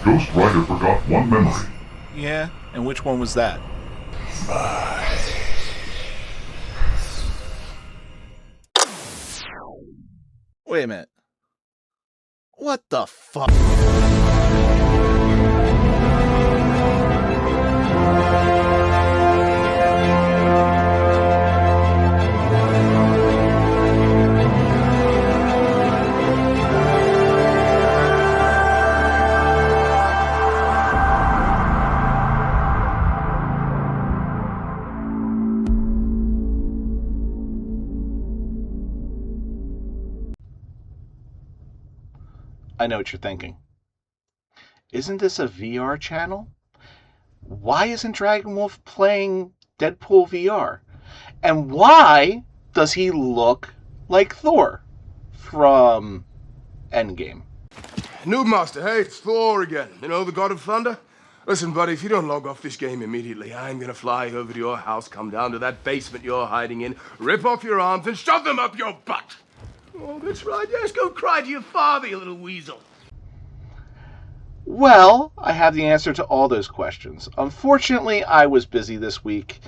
Ghost Rider forgot one memory. Yeah, and which one was that? Wait a minute. What the fuck? I know what you're thinking. Isn't this a VR channel? Why isn't Dragonwulf playing Deadpool VR? And why does he look like Thor from Endgame? Noob Master, hey, it's Thor again. You know, the God of Thunder? Listen, buddy, if you don't log off this game immediately, I'm gonna fly over to your house, come down to that basement you're hiding in, rip off your arms, and shove them up your butt! Oh, that's right, yes, go cry to your father, you little weasel. Well, I have the answer to all those questions. Unfortunately, I was busy this week.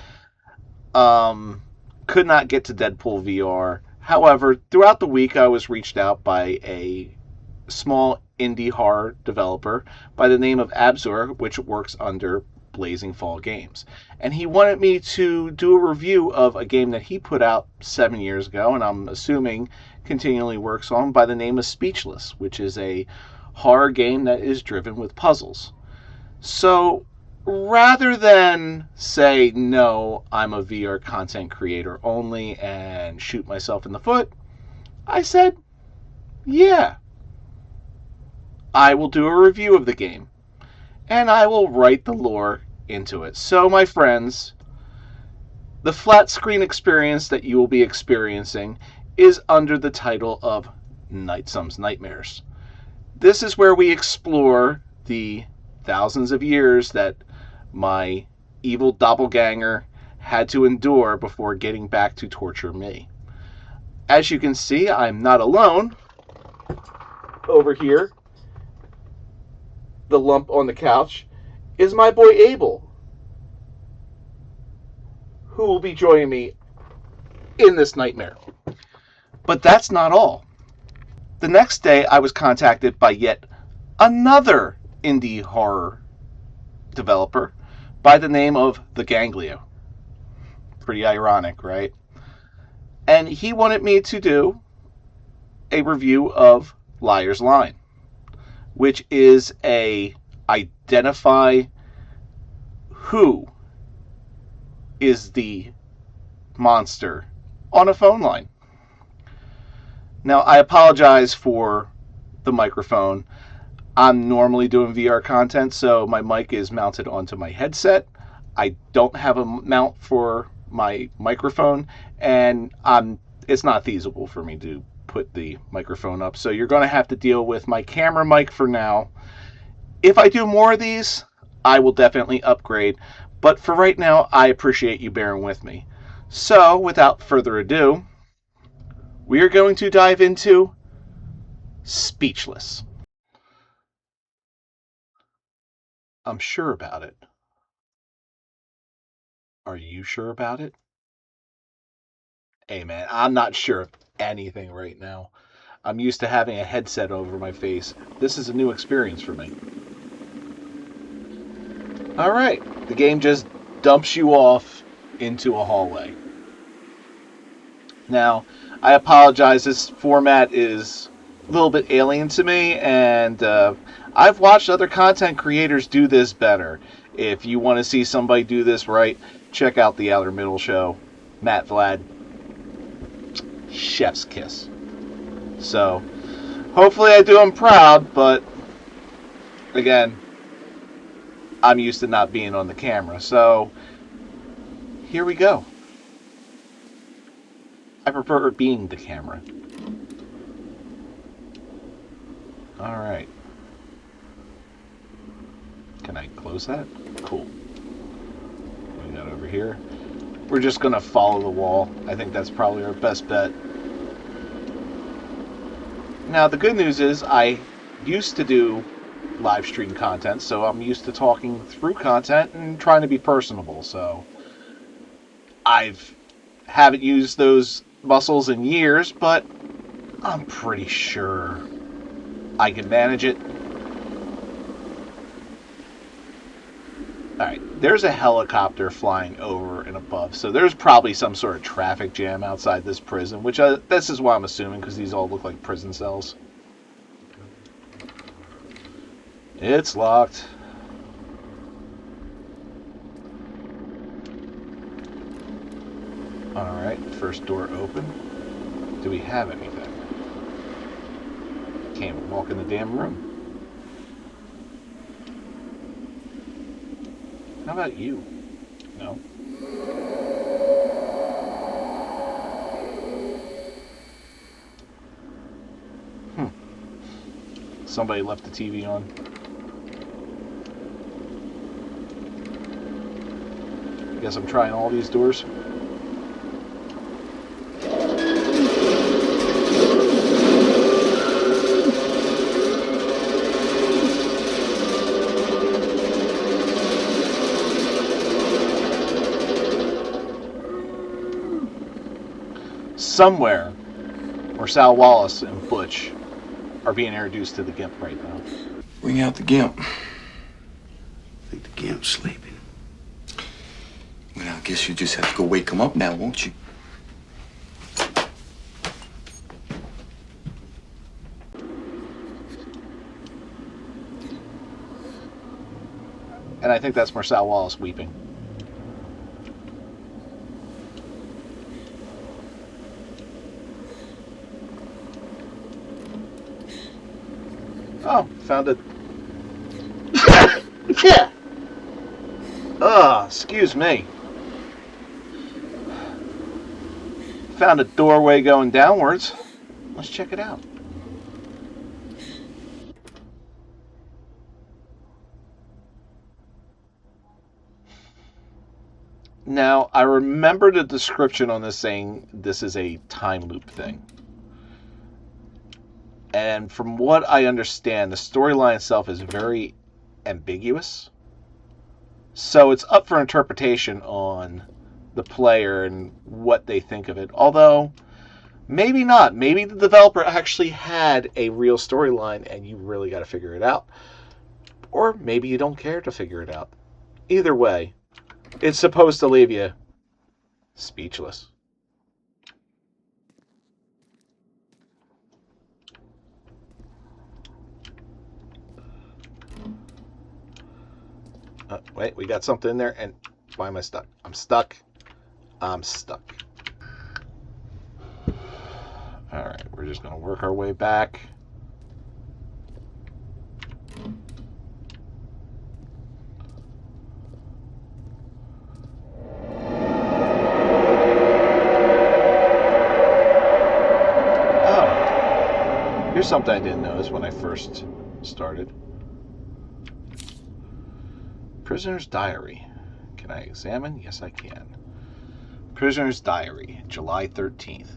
Could not get to Deadpool VR. However, throughout the week, I was reached out by a small indie horror developer by the name of Abzor, which works under Blazingfallgames. And he wanted me to do a review of a game that he put out 7 years ago, and I'm assuming continually works on, by the name of Speechless, which is a horror game that is driven with puzzles. So rather than say, no, I'm a VR content creator only and shoot myself in the foot, I said, yeah, I will do a review of the game, and I will write the lore into it. So, my friends, the flat screen experience that you will be experiencing is under the title of Nightsum's Knightmares. This is where we explore the thousands of years that my evil doppelganger had to endure before getting back to torture me. As you can see, I'm not alone. Over here, the lump on the couch, is my boy Abel, who will be joining me in this nightmare. But that's not all. The next day, I was contacted by yet another indie horror developer by the name of The Ganglio. Pretty ironic, right? And he wanted me to do a review of Liar's Line, which is a identify who is the monster on a phone line. Now, I apologize for the microphone. I'm normally doing VR content, so my mic is mounted onto my headset. I don't have a mount for my microphone, and it's not feasible for me to put the microphone up. So you're going to have to deal with my camera mic for now. If I do more of these, I will definitely upgrade. But for right now, I appreciate you bearing with me. So, without further ado, we are going to dive into Speechless. I'm sure about it. Are you sure about it? Hey man, I'm not sure of anything right now. I'm used to having a headset over my face. This is a new experience for me. Alright, the game just dumps you off into a hallway. Now, I apologize, this format is a little bit alien to me, and I've watched other content creators do this better. If you want to see somebody do this right, check out the Outer Middle Show. Matt Vlad. Chef's kiss. So, hopefully I do him proud, but again, I'm used to not being on the camera. So, here we go. I prefer being the camera. Alright. Can I close that? Cool. What we got over here? We're just going to follow the wall. I think that's probably our best bet. Now, the good news is I used to do live stream content, so I'm used to talking through content and trying to be personable. So haven't used those muscles in years, but I'm pretty sure I can manage it. Alright, there's a helicopter flying over and above, so there's probably some sort of traffic jam outside this prison, which this is what I'm assuming, because these all look like prison cells. It's locked. Alright, first door open. Do we have anything? Can't walk in the damn room. How about you? No. Somebody left the TV on. Guess I'm trying all these doors. Somewhere, Sal Wallace and Butch are being introduced to the Gimp right now. Bring out the Gimp. I think the Gimp's sleeping. Well, I guess you just have to go wake him up now, won't you? And I think that's Marcel Wallace weeping. Oh, found it. Yeah. Excuse me. Found a doorway going downwards. Let's check it out. Now, I remember the description on this saying this is a time loop thing. And from what I understand, the storyline itself is very ambiguous. So it's up for interpretation on the player and what they think of it. Although, maybe not. Maybe the developer actually had a real storyline and you really got to figure it out. Or maybe you don't care to figure it out. Either way, it's supposed to leave you speechless. Wait, we got something in there, and why am I stuck? I'm stuck. I'm stuck. Alright, we're just going to work our way back. Oh, here's something I didn't notice when I first started. Prisoner's Diary. Can I examine? Yes, I can. Prisoner's Diary, July 13th.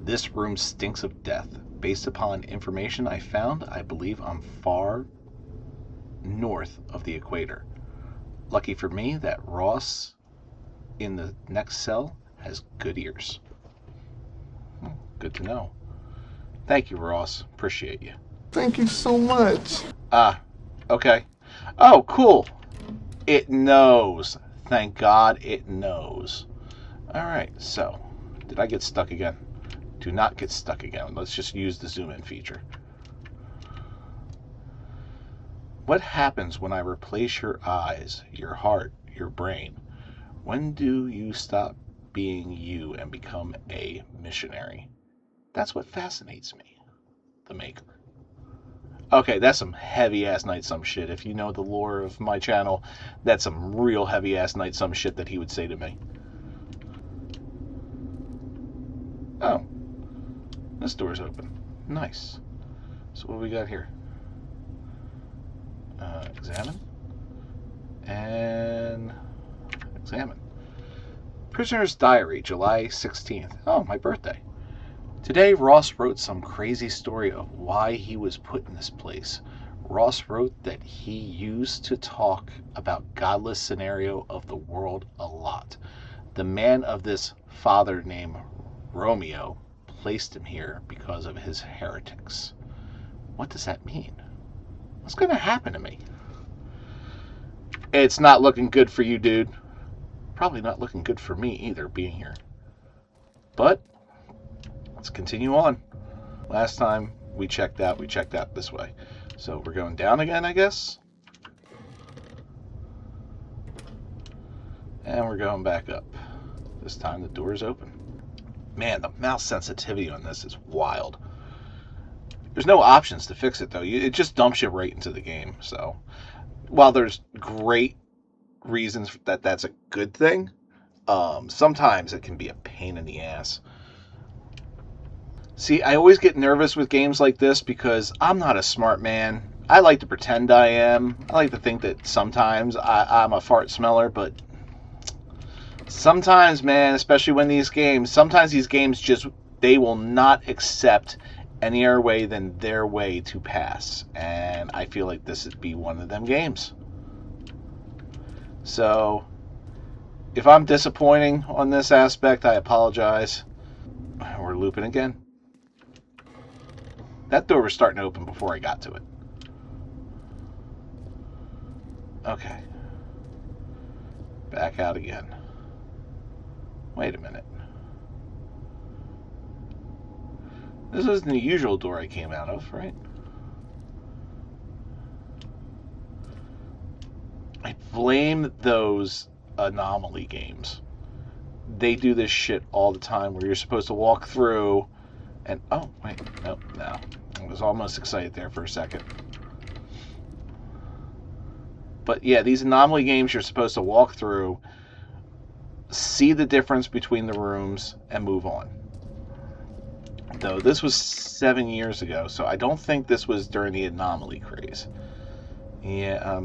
This room stinks of death. Based upon information I found, I believe I'm far north of the equator. Lucky for me that Ross in the next cell has good ears. Good to know. Thank you, Ross. Appreciate you. Thank you so much. Okay. Oh, cool. It knows. Thank God it knows. Alright, so, did I get stuck again? Do not get stuck again. Let's just use the zoom in feature. What happens when I replace your eyes, your heart, your brain? When do you stop being you and become a missionary? That's what fascinates me, the maker. Okay, that's some heavy-ass Nightsum shit. If you know the lore of my channel, that's some real heavy-ass Nightsum shit that he would say to me. Oh. This door's open. Nice. So what do we got here? Examine. And examine. Prisoner's Diary, July 16th. Oh, my birthday. Today, Ross wrote some crazy story of why he was put in this place. Ross wrote that he used to talk about godless scenario of the world a lot. The man of this father named Romeo placed him here because of his heretics. What does that mean? What's going to happen to me? It's not looking good for you, dude. Probably not looking good for me either, being here. But let's continue on. Last time we checked out this way. So we're going down again, I guess. And we're going back up. This time the door is open. Man, the mouse sensitivity on this is wild. There's no options to fix it, though. It just dumps you right into the game. So while there's great reasons that that's a good thing, sometimes it can be a pain in the ass. See, I always get nervous with games like this because I'm not a smart man. I like to pretend I am. I like to think that sometimes I'm a fart smeller, but sometimes, man, especially when sometimes these games just, they will not accept any other way than their way to pass. And I feel like this would be one of them games. So, if I'm disappointing on this aspect, I apologize. We're looping again. That door was starting to open before I got to it. Okay. Back out again. Wait a minute. This isn't the usual door I came out of, right? I blame those anomaly games. They do this shit all the time where you're supposed to walk through and... Oh, wait. Nope, no. I was almost excited there for a second. But yeah, these anomaly games you're supposed to walk through, see the difference between the rooms, and move on. Though this was 7 years ago, so I don't think this was during the anomaly craze. Yeah,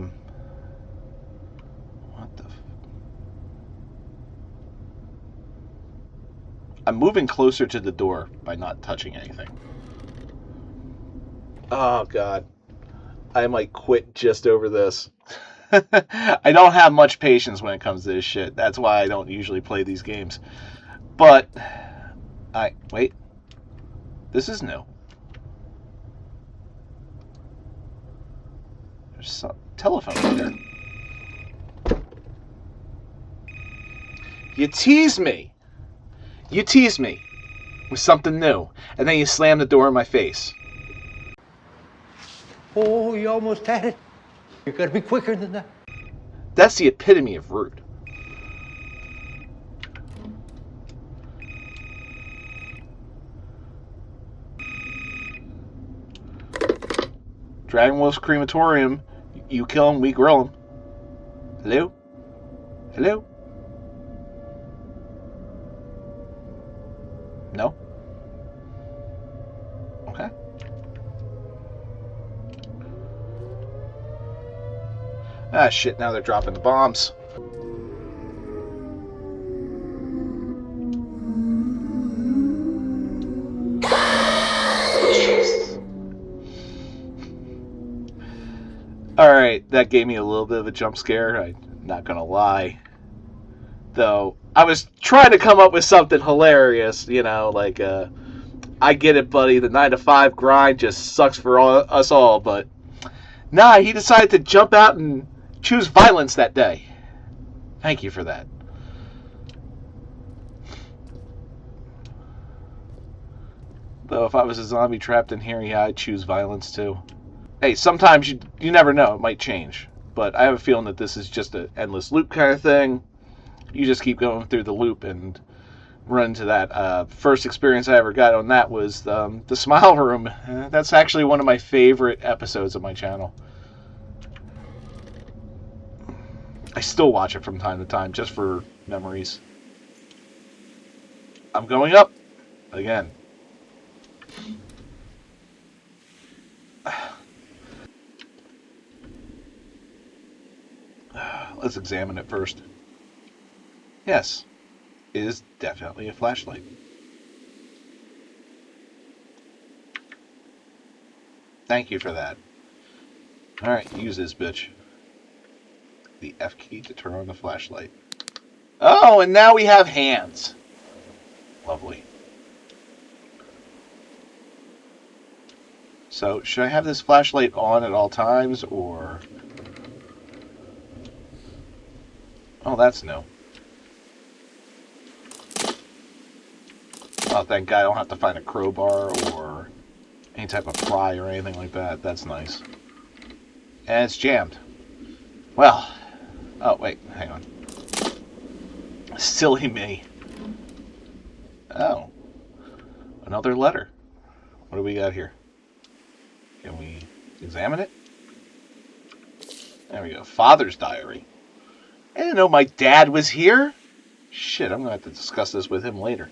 what the... I'm moving closer to the door by not touching anything. Oh, God. I might quit just over this. I don't have much patience when it comes to this shit. That's why I don't usually play these games. But, wait. This is new. There's some telephone there. You tease me. You tease me with something new, and then you slam the door in my face. Oh, you almost had it. You gotta be quicker than that. That's the epitome of rude. Dragonwulf's crematorium. You kill him, we grill him. Hello? Hello? No? Okay. Ah, shit, now they're dropping the bombs. Alright, that gave me a little bit of a jump scare, I'm not gonna lie. Though, I was trying to come up with something hilarious, you know, like, I get it, buddy, the 9-to-5 grind just sucks for us all, but nah, he decided to jump out and choose violence that day. Thank you for that. Though, if I was a zombie trapped in here, yeah, I'd choose violence too. Hey, sometimes you never know, it might change. But I have a feeling that this is just an endless loop kind of thing. You just keep going through the loop and run to that. First experience I ever got on that was the Smile Room. That's actually one of my favorite episodes of my channel. I still watch it from time to time just for memories. I'm going up again. Let's examine it first. Yes, it is definitely a flashlight. Thank you for that. Alright, use this bitch. The F key to turn on the flashlight. Oh, and now we have hands. Lovely. So, should I have this flashlight on at all times, or... Oh, that's new. Oh, thank God I don't have to find a crowbar or any type of pry or anything like that. That's nice. And it's jammed. Well. Oh, wait. Hang on. Silly me. Oh. Another letter. What do we got here? Can we examine it? There we go. Father's diary. I didn't know my dad was here. Shit, I'm going to have to discuss this with him later.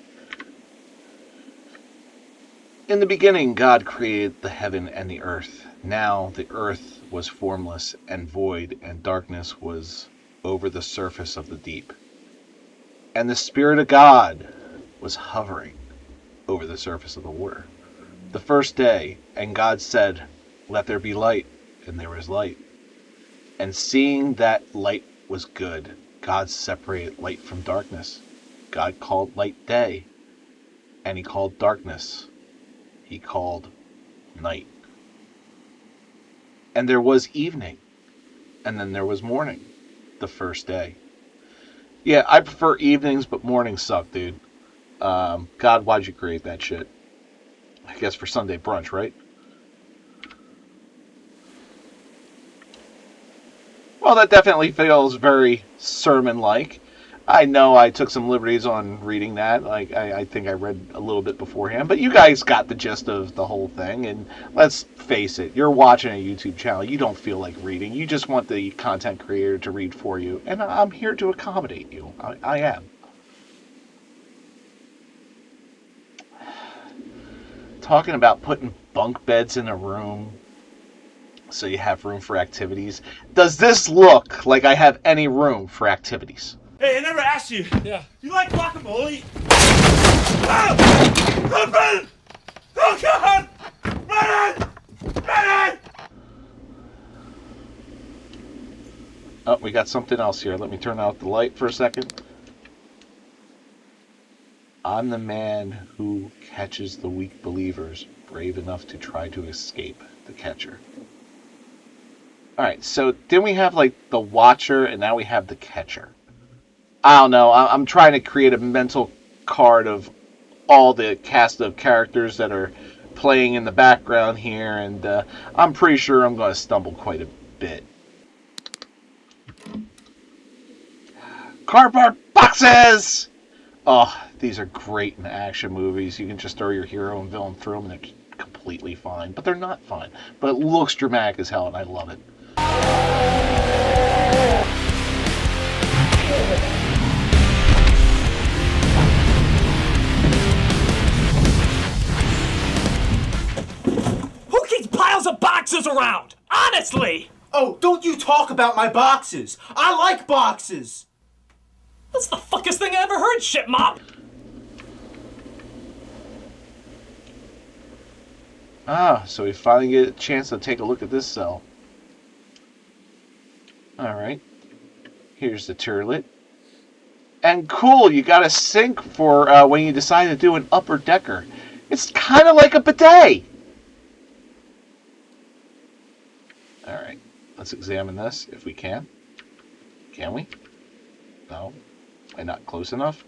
In the beginning, God created the heaven and the earth. Now the earth was formless and void, and darkness was over the surface of the deep. And the Spirit of God was hovering over the surface of the water. The first day, and God said, "Let there be light," and there was light. And seeing that light was good, God separated light from darkness. God called light day, and he called darkness. He called night. And there was evening, and then there was morning, the first day. Yeah, I prefer evenings, but mornings suck, dude. God, why'd you create that shit? I guess for Sunday brunch, right? Well, that definitely feels very sermon-like. I know I took some liberties on reading that. Like I think I read a little bit beforehand, but you guys got the gist of the whole thing. And let's face it, you're watching a YouTube channel. You don't feel like reading. You just want the content creator to read for you. And I'm here to accommodate you. I am. Talking about putting bunk beds in a room so you have room for activities. Does this look like I have any room for activities? Hey, I never asked you. Yeah. You like guacamole? Oh! Open! Oh, God! Run in! Run in! Oh, we got something else here. Let me turn out the light for a second. I'm the man who catches the weak believers, brave enough to try to escape the catcher. Alright, so then we have like the watcher, and now we have the catcher. I don't know. I'm trying to create a mental card of all the cast of characters that are playing in the background here, and I'm pretty sure I'm going to stumble quite a bit. Cardboard boxes! Oh, these are great in action movies. You can just throw your hero and villain through them, and they're completely fine. But they're not fine. But it looks dramatic as hell, and I love it. Who keeps piles of boxes around? Honestly! Oh, don't you talk about my boxes. I like boxes. That's the fuckest thing I ever heard, shit mop! Ah, so we finally get a chance to take a look at this cell. Alright. Here's the turlet. And cool, you got a sink for when you decide to do an upper decker. It's kind of like a bidet! Alright, let's examine this if we can. Can we? No. Am I not close enough?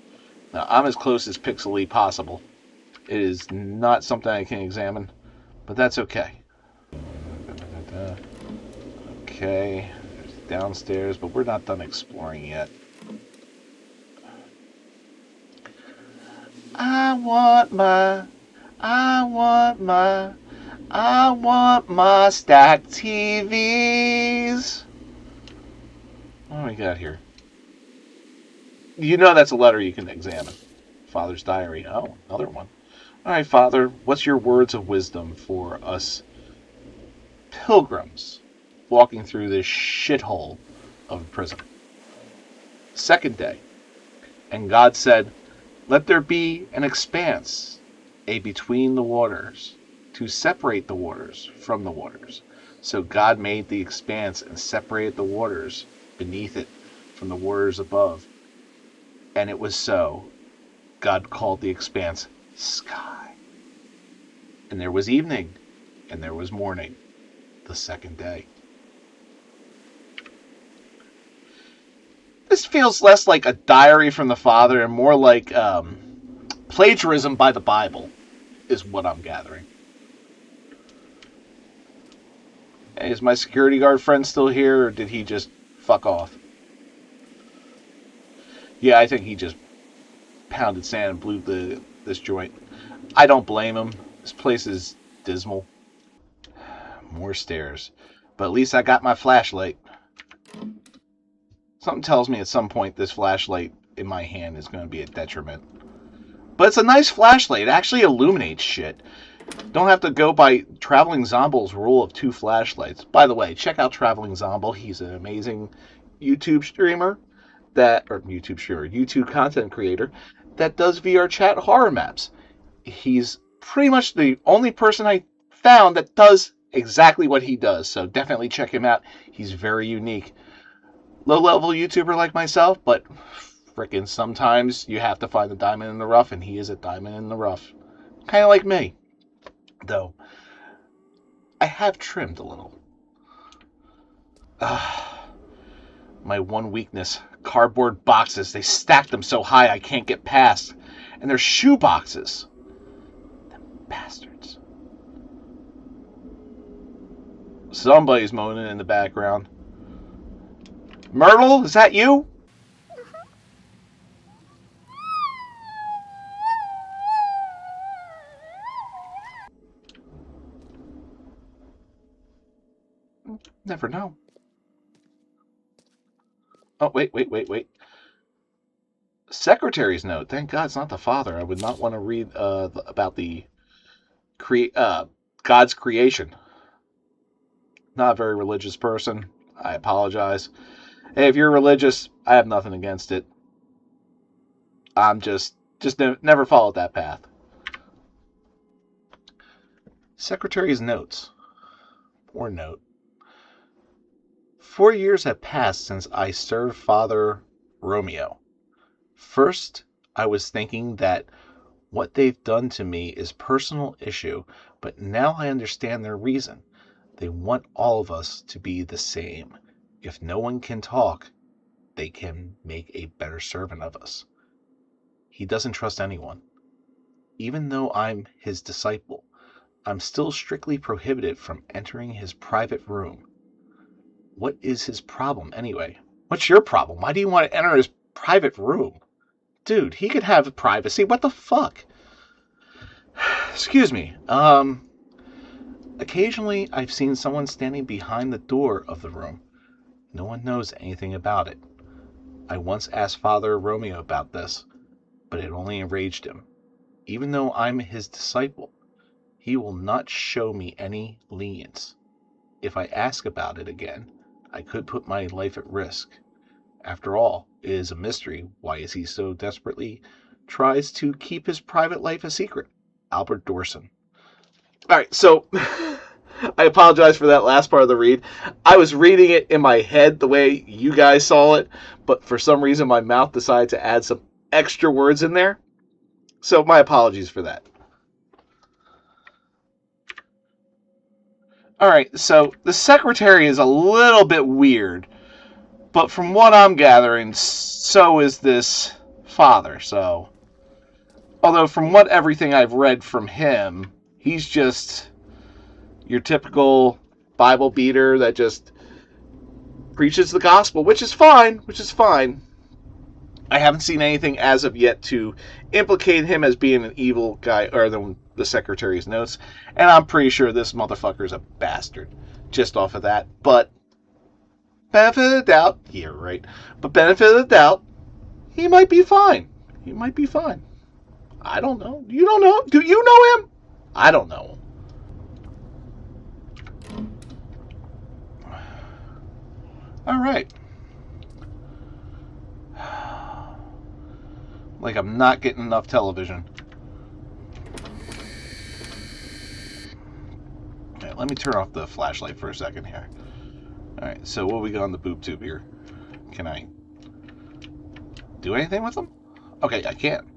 No, I'm as close as pixely possible. It is not something I can examine, but that's okay. Okay, there's downstairs, but we're not done exploring yet. I want my stacked TVs. What do we got here? You know that's a letter you can examine. Father's diary. Oh, another one. All right, Father, what's your words of wisdom for us pilgrims walking through this shithole of a prison? Second day. And God said, "Let there be an expanse, a between the waters, to separate the waters from the waters, So God made the expanse and separated the waters beneath it from the waters above. And it was so. God called the expanse sky. And there was evening, and there was morning, the second day. This feels less like a diary from the father and more like plagiarism by the Bible, is what I'm gathering. Hey, is my security guard friend still here, or did he just fuck off? Yeah, I think he just pounded sand and blew this joint. I don't blame him. This place is dismal. More stairs. But at least I got my flashlight. Something tells me at some point this flashlight in my hand is going to be a detriment. But it's a nice flashlight. It actually illuminates shit. Don't have to go by TravellingZomble's rule of 2 flashlights. By the way, check out TravellingZomble. He's an amazing YouTube streamer YouTube content creator that does VR chat horror maps. He's pretty much the only person I found that does exactly what he does. So definitely check him out. He's very unique. Low-level YouTuber like myself, but frickin' sometimes you have to find the diamond in the rough, and he is a diamond in the rough. Kind of like me. Though, I have trimmed a little. My one weakness, cardboard boxes. They stack them so high I can't get past. And they're shoe boxes. Them bastards. Somebody's moaning in the background. Myrtle, is that you? Never know. Oh, wait. Secretary's note. Thank God it's not the father. I would not want to read about the God's creation. Not a very religious person. I apologize. Hey, if you're religious, I have nothing against it. I'm just never followed that path. Secretary's notes. Or note. 4 years have passed since I served Father Romeo. First, I was thinking that what they've done to me is personal issue, but now I understand their reason. They want all of us to be the same. If no one can talk, they can make a better servant of us. He doesn't trust anyone. Even though I'm his disciple, I'm still strictly prohibited from entering his private room. What is his problem, anyway? What's your problem? Why do you want to enter his private room? Dude, he could have privacy. What the fuck? Excuse me. Occasionally, I've seen someone standing behind the door of the room. No one knows anything about it. I once asked Father Romeo about this, but it only enraged him. Even though I'm his disciple, he will not show me any lenience. If I ask about it again, I could put my life at risk. After all, it is a mystery why is he so desperately tries to keep his private life a secret. Albert Dorson. Alright, so I apologize for that last part of the read. I was reading it in my head the way you guys saw it, but for some reason my mouth decided to add some extra words in there. So my apologies for that. Alright, so the secretary is a little bit weird, but from what I'm gathering, so is this father, so. Although from what everything I've read from him, he's just your typical Bible beater that just preaches the gospel, which is fine. I haven't seen anything as of yet to implicate him as being an evil guy, or the secretary's notes, and I'm pretty sure this motherfucker's a bastard, just off of that, but benefit of the doubt, yeah, right, but benefit of the doubt, he might be fine. I don't know. You don't know? Do you know him? I don't know him. Alright. Like I'm not getting enough television. Okay, Alright, let me turn off the flashlight for a second here. Alright, so what we got on the boob tube here? Can I do anything with them? Okay, I can't.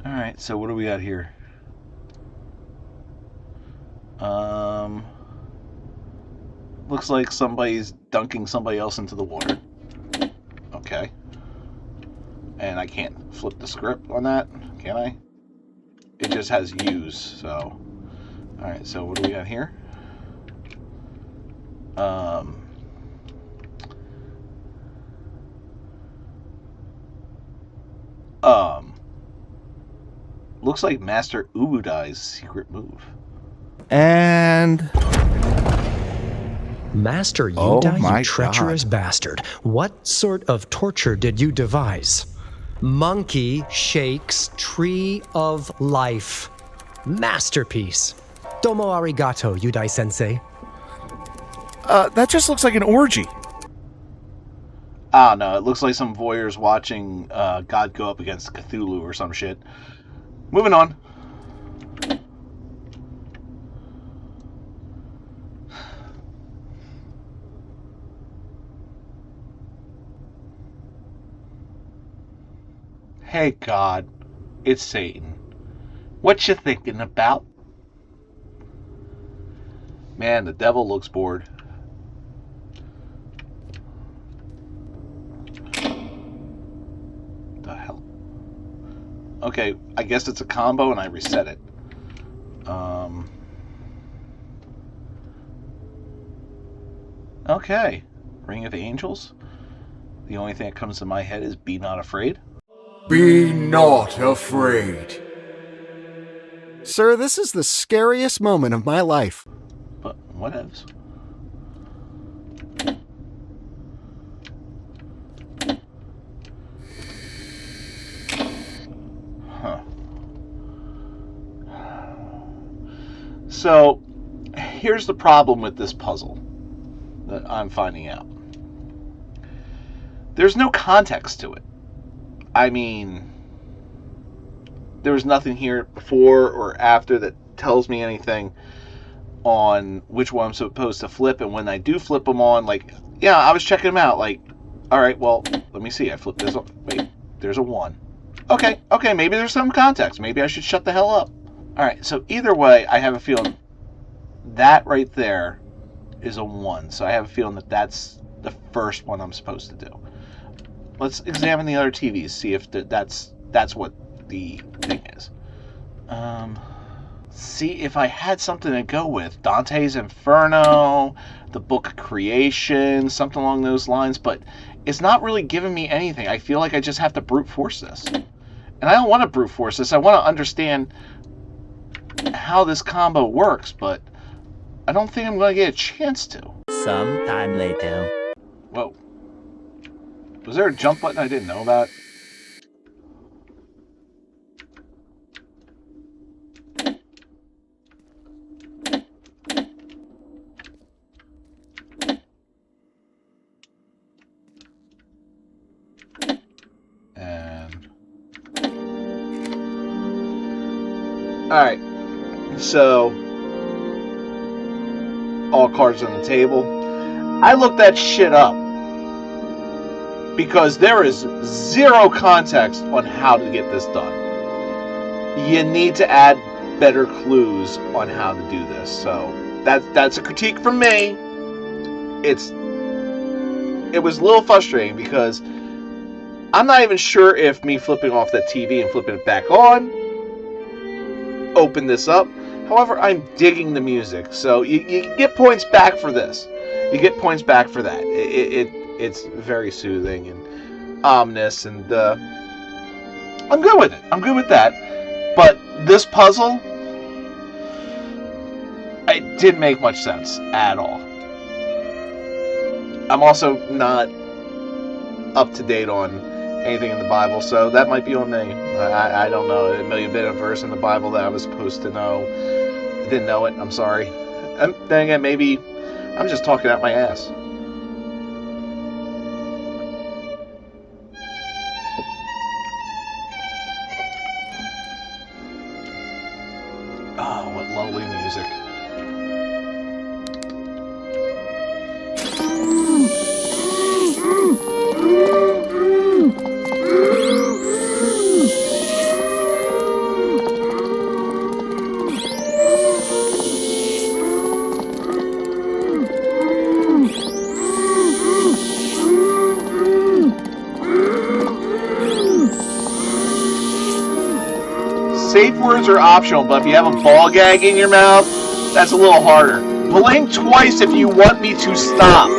Alright, so what do we got here? Looks like somebody's dunking somebody else into the water. Okay. And I can't flip the script on that, can I? It just has use, so. Alright, so what do we got here? Looks like Master Ubudai's secret move. And Master Oh Udai, my you treacherous God. bastard. What sort of torture did you devise? Monkey Shakes Tree of Life. Masterpiece. Domo arigato, Udai-sensei. that just looks like an orgy. Ah, no, it looks like some voyeurs watching God go up against Cthulhu or some shit. Moving on. Hey, God, it's Satan. What you thinking about? Man, the devil looks bored. The hell? Okay, I guess it's a combo and I reset it. Okay. Ring of Angels. The only thing that comes to my head is Be Not Afraid. Be not afraid. Sir, this is the scariest moment of my life. But whatevs. Huh. So, here's the problem with this puzzle that I'm finding out. There's no context to it. I mean, there was nothing here before or after that tells me anything on which one I'm supposed to flip, and when I do flip them on, like, yeah, I was checking them out, like, alright, well, let me see, I flipped this on, wait, there's a 1. Okay, maybe there's some context, maybe I should shut the hell up. Alright, so either way, I have a feeling that right there is a 1, so I have a feeling that that's the first one I'm supposed to do. Let's examine the other TVs, see if that's what the thing is. See if I had something to go with. Dante's Inferno, the Book of Creation, something along those lines, but it's not really giving me anything. I feel like I just have to brute force this. And I don't want to brute force this. I want to understand how this combo works, but I don't think I'm going to get a chance to. Sometime later. Whoa. Was there a jump button I didn't know about? And alright. So all cards on the table. I looked that shit up because there is zero context on how to get this done. You need to add better clues on how to do this. So that's a critique from me. It was a little frustrating because I'm not even sure if me flipping off that TV and flipping it back on open this up. However, I'm digging the music, so you get points back for this. You get points back for that. It's very soothing and ominous, and I'm good with it. I'm good with that. But this puzzle, it didn't make much sense at all. I'm also not up to date on anything in the Bible, so that might be on me. I don't know. It may have been a verse in the Bible that I was supposed to know. Didn't know it. I'm sorry. And then again, maybe I'm just talking out my ass. Oh, what safe words are optional, but if you have a ball gag in your mouth, that's a little harder. Blink twice if you want me to stop.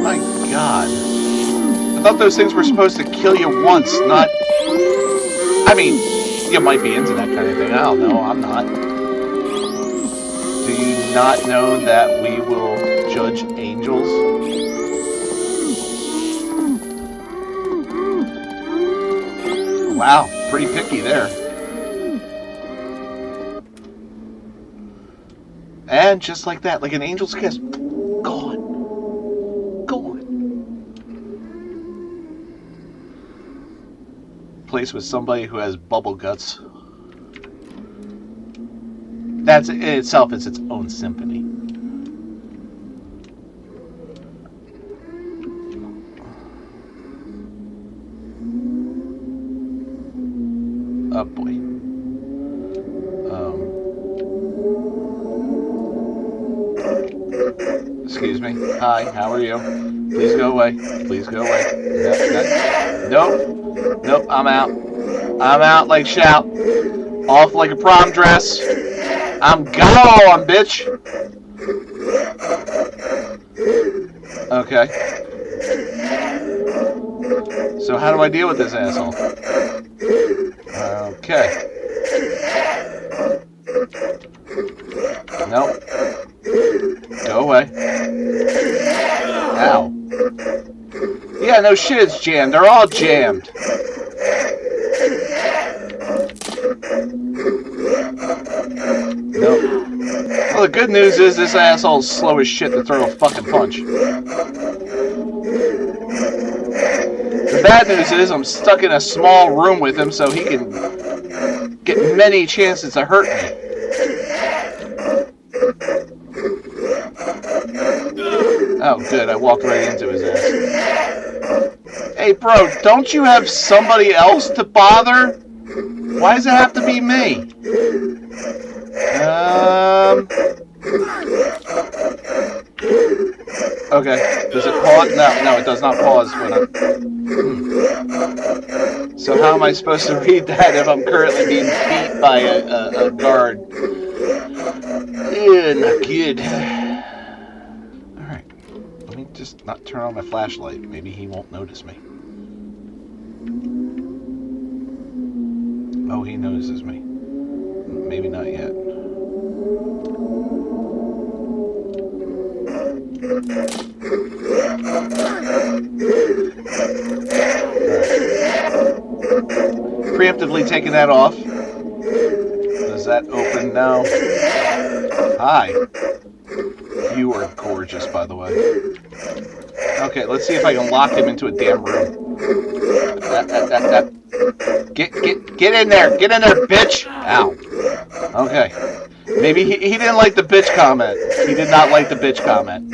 My God. I thought those things were supposed to kill you once, not... I mean, you might be into that kind of thing. I don't know. I'm not. Do you not know that we will judge angels? Wow, pretty picky there. And just like that, like an angel's kiss, gone. Gone. Place with somebody who has bubble guts. That's in itself, it's its own symphony. Oh boy. Excuse me. Hi, how are you? Please go away. Please go away. Nope. Nope, I'm out. I'm out like shout. Off like a prom dress. I'm gone, bitch. Okay. So how do I deal with this asshole? Okay. Nope. Go away. Ow. Yeah, no shit, it's jammed. They're all jammed. Nope. Well, the good news is this asshole's slow as shit to throw a fucking punch. The bad news is I'm stuck in a small room with him, so he can get many chances to hurt me. Oh, good. I walked right into his ass. Hey, bro, don't you have somebody else to bother? Why does it have to be me? Okay. Does it pause? No, it does not pause when I... So how am I supposed to read that if I'm currently being beat by a guard? Ew, not good. Alright. Let me just not turn on my flashlight. Maybe he won't notice me. Oh, he notices me. Maybe not yet. Preemptively taking that off. Does that open now? Hi. You are gorgeous, by the way. Okay, let's see if I can lock him into a damn room. Get in there! Get in there, bitch! Ow. Okay. Maybe he didn't like the bitch comment. He did not like the bitch comment.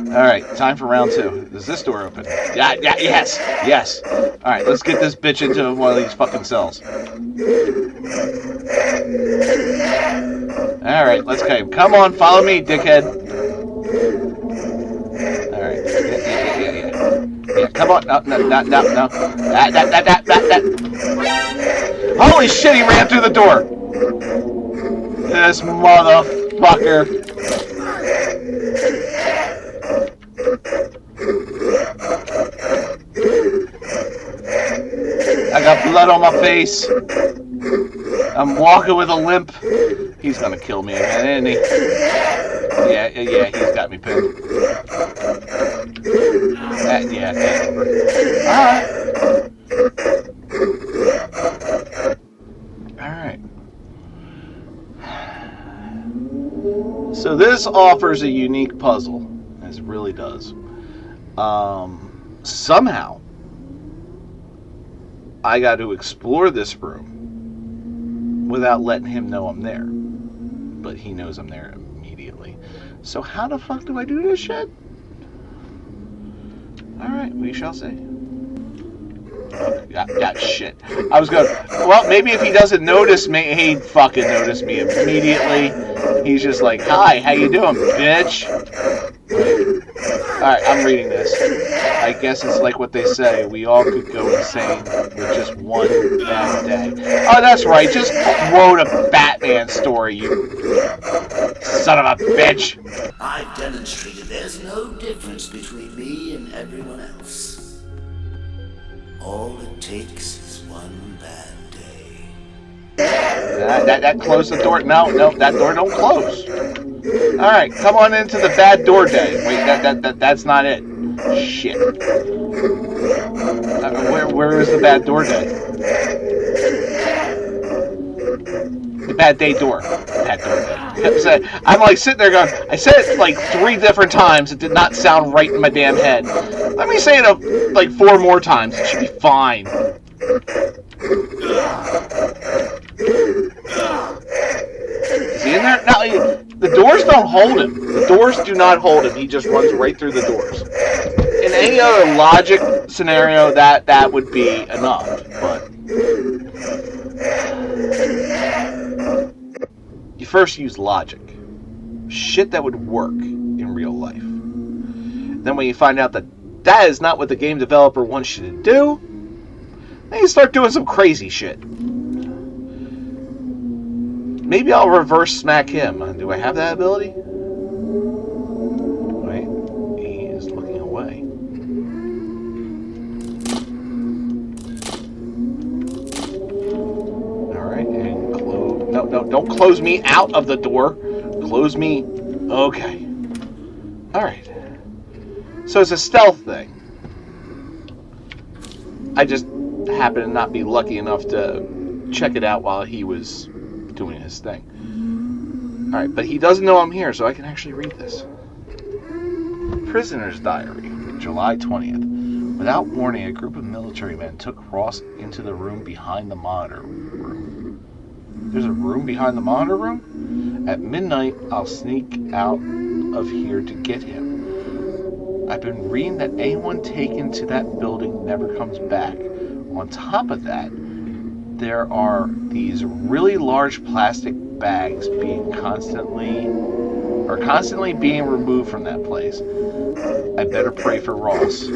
Alright, time for round 2. Is this door open? Yeah, yes! Alright, let's get this bitch into one of these fucking cells. Alright, let's go. Come on, follow me, dickhead. Alright. Yeah, come on. No. That. Holy shit, he ran through the door. This motherfucker. I got blood on my face. I'm walking with a limp. He's gonna kill me again, isn't he? Yeah, he's got me pinned. Yeah, game over. Alright. So this offers a unique puzzle. This really does. Somehow, I got to explore this room without letting him know I'm there. But he knows I'm there immediately. So how the fuck do I do this shit? Alright, we shall see. Yeah, shit. I was going, well, maybe if he doesn't notice me, he'd fucking notice me immediately. He's just like, hi, how you doing, bitch? Alright, I'm reading this. I guess it's like what they say, we all could go insane with just one bad day. Oh, that's right, just quote a Batman story, you son of a bitch. I've demonstrated there's no difference between me and everyone else. All it takes is one bad day. That closed the door. No, that door don't close. All right, come on into the bad door day. Wait, that's not it. Shit. Where is the bad door day? The bad day door. Bad door day. I'm like sitting there going, I said it like 3 different times. It did not sound right in my damn head. Let me say it like 4 more times. It should be fine. Is he in there? No, the doors don't hold him. The doors do not hold him. He just runs right through the doors. In any other logic scenario, that would be enough. But you first use logic. Shit that would work in real life. Then when you find out that that is not what the game developer wants you to do, then you start doing some crazy shit. Maybe I'll reverse smack him. Do I have that ability? Wait, he is looking away. Alright, and close. No, don't close me out of the door. Close me. Okay. Alright. So it's a stealth thing. I just happened to not be lucky enough to check it out while he was doing his thing. Alright, but he doesn't know I'm here, so I can actually read this. Prisoner's Diary, July 20th. Without warning, a group of military men took Ross into the room behind the monitor room. There's a room behind the monitor room? At midnight, I'll sneak out of here to get him. I've been reading that anyone taken to that building never comes back. On top of that, there are these really large plastic bags constantly being removed from that place. I better pray for Ross.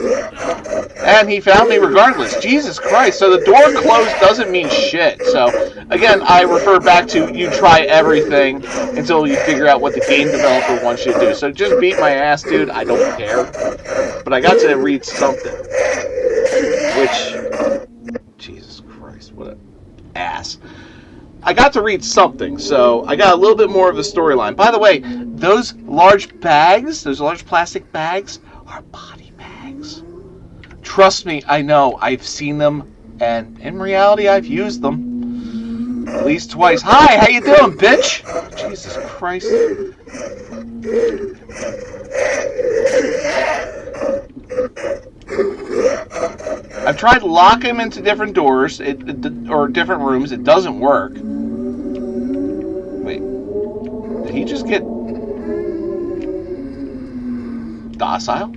And he found me regardless. Jesus Christ. So the door closed doesn't mean shit. So, again, I refer back to you try everything until you figure out what the game developer wants you to do. So just beat my ass, dude. I don't care. But I got to read something. Which, Jesus Christ, what an ass. I got to read something, so I got a little bit more of the storyline. By the way, those large bags, those large plastic bags, are body bags. Trust me, I know. I've seen them, and in reality, I've used them. At least twice. Hi, how you doing, bitch? Jesus Christ. I've tried to lock him into different doors, or different rooms. It doesn't work. Wait. Did he just get docile?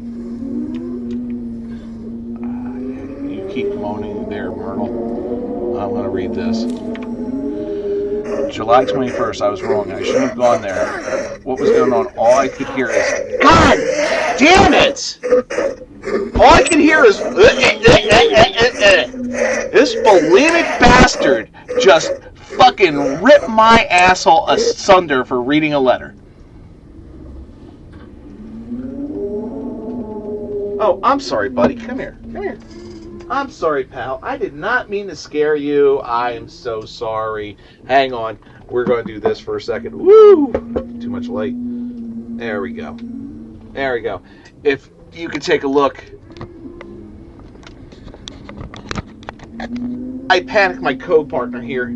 You keep moaning there, Myrtle. I'm going to read this. July 21st, I was wrong. I shouldn't have gone there. What was going on? All I could hear is, God damn it! All I can hear is, this bulimic bastard just fucking ripped my asshole asunder for reading a letter. Oh, I'm sorry, buddy. Come here. Come here. I'm sorry, pal. I did not mean to scare you. I am so sorry. Hang on. We're going to do this for a second. Woo! Too much light. There we go. There we go. If you could take a look. I panicked my co-partner here.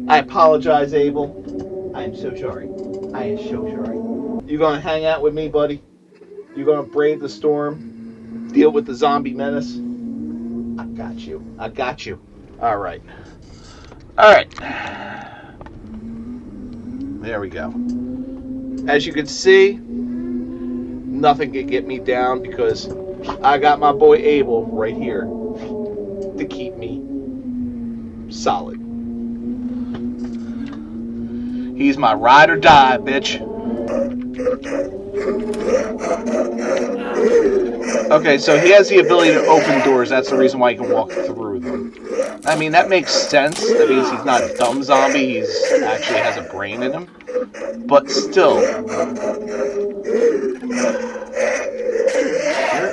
I apologize, Abel. I am so sorry. I am so sorry. You going to hang out with me, buddy? You going to brave the storm? Deal with the zombie menace? I got you. I got you. All right. All right. There we go. As you can see, nothing can get me down because I got my boy Abel right here. to keep me solid. He's my ride or die, bitch. Okay, so he has the ability to open doors. That's the reason why he can walk through them. I mean, that makes sense. That means he's not a dumb zombie. He's actually has a brain in him. But still, there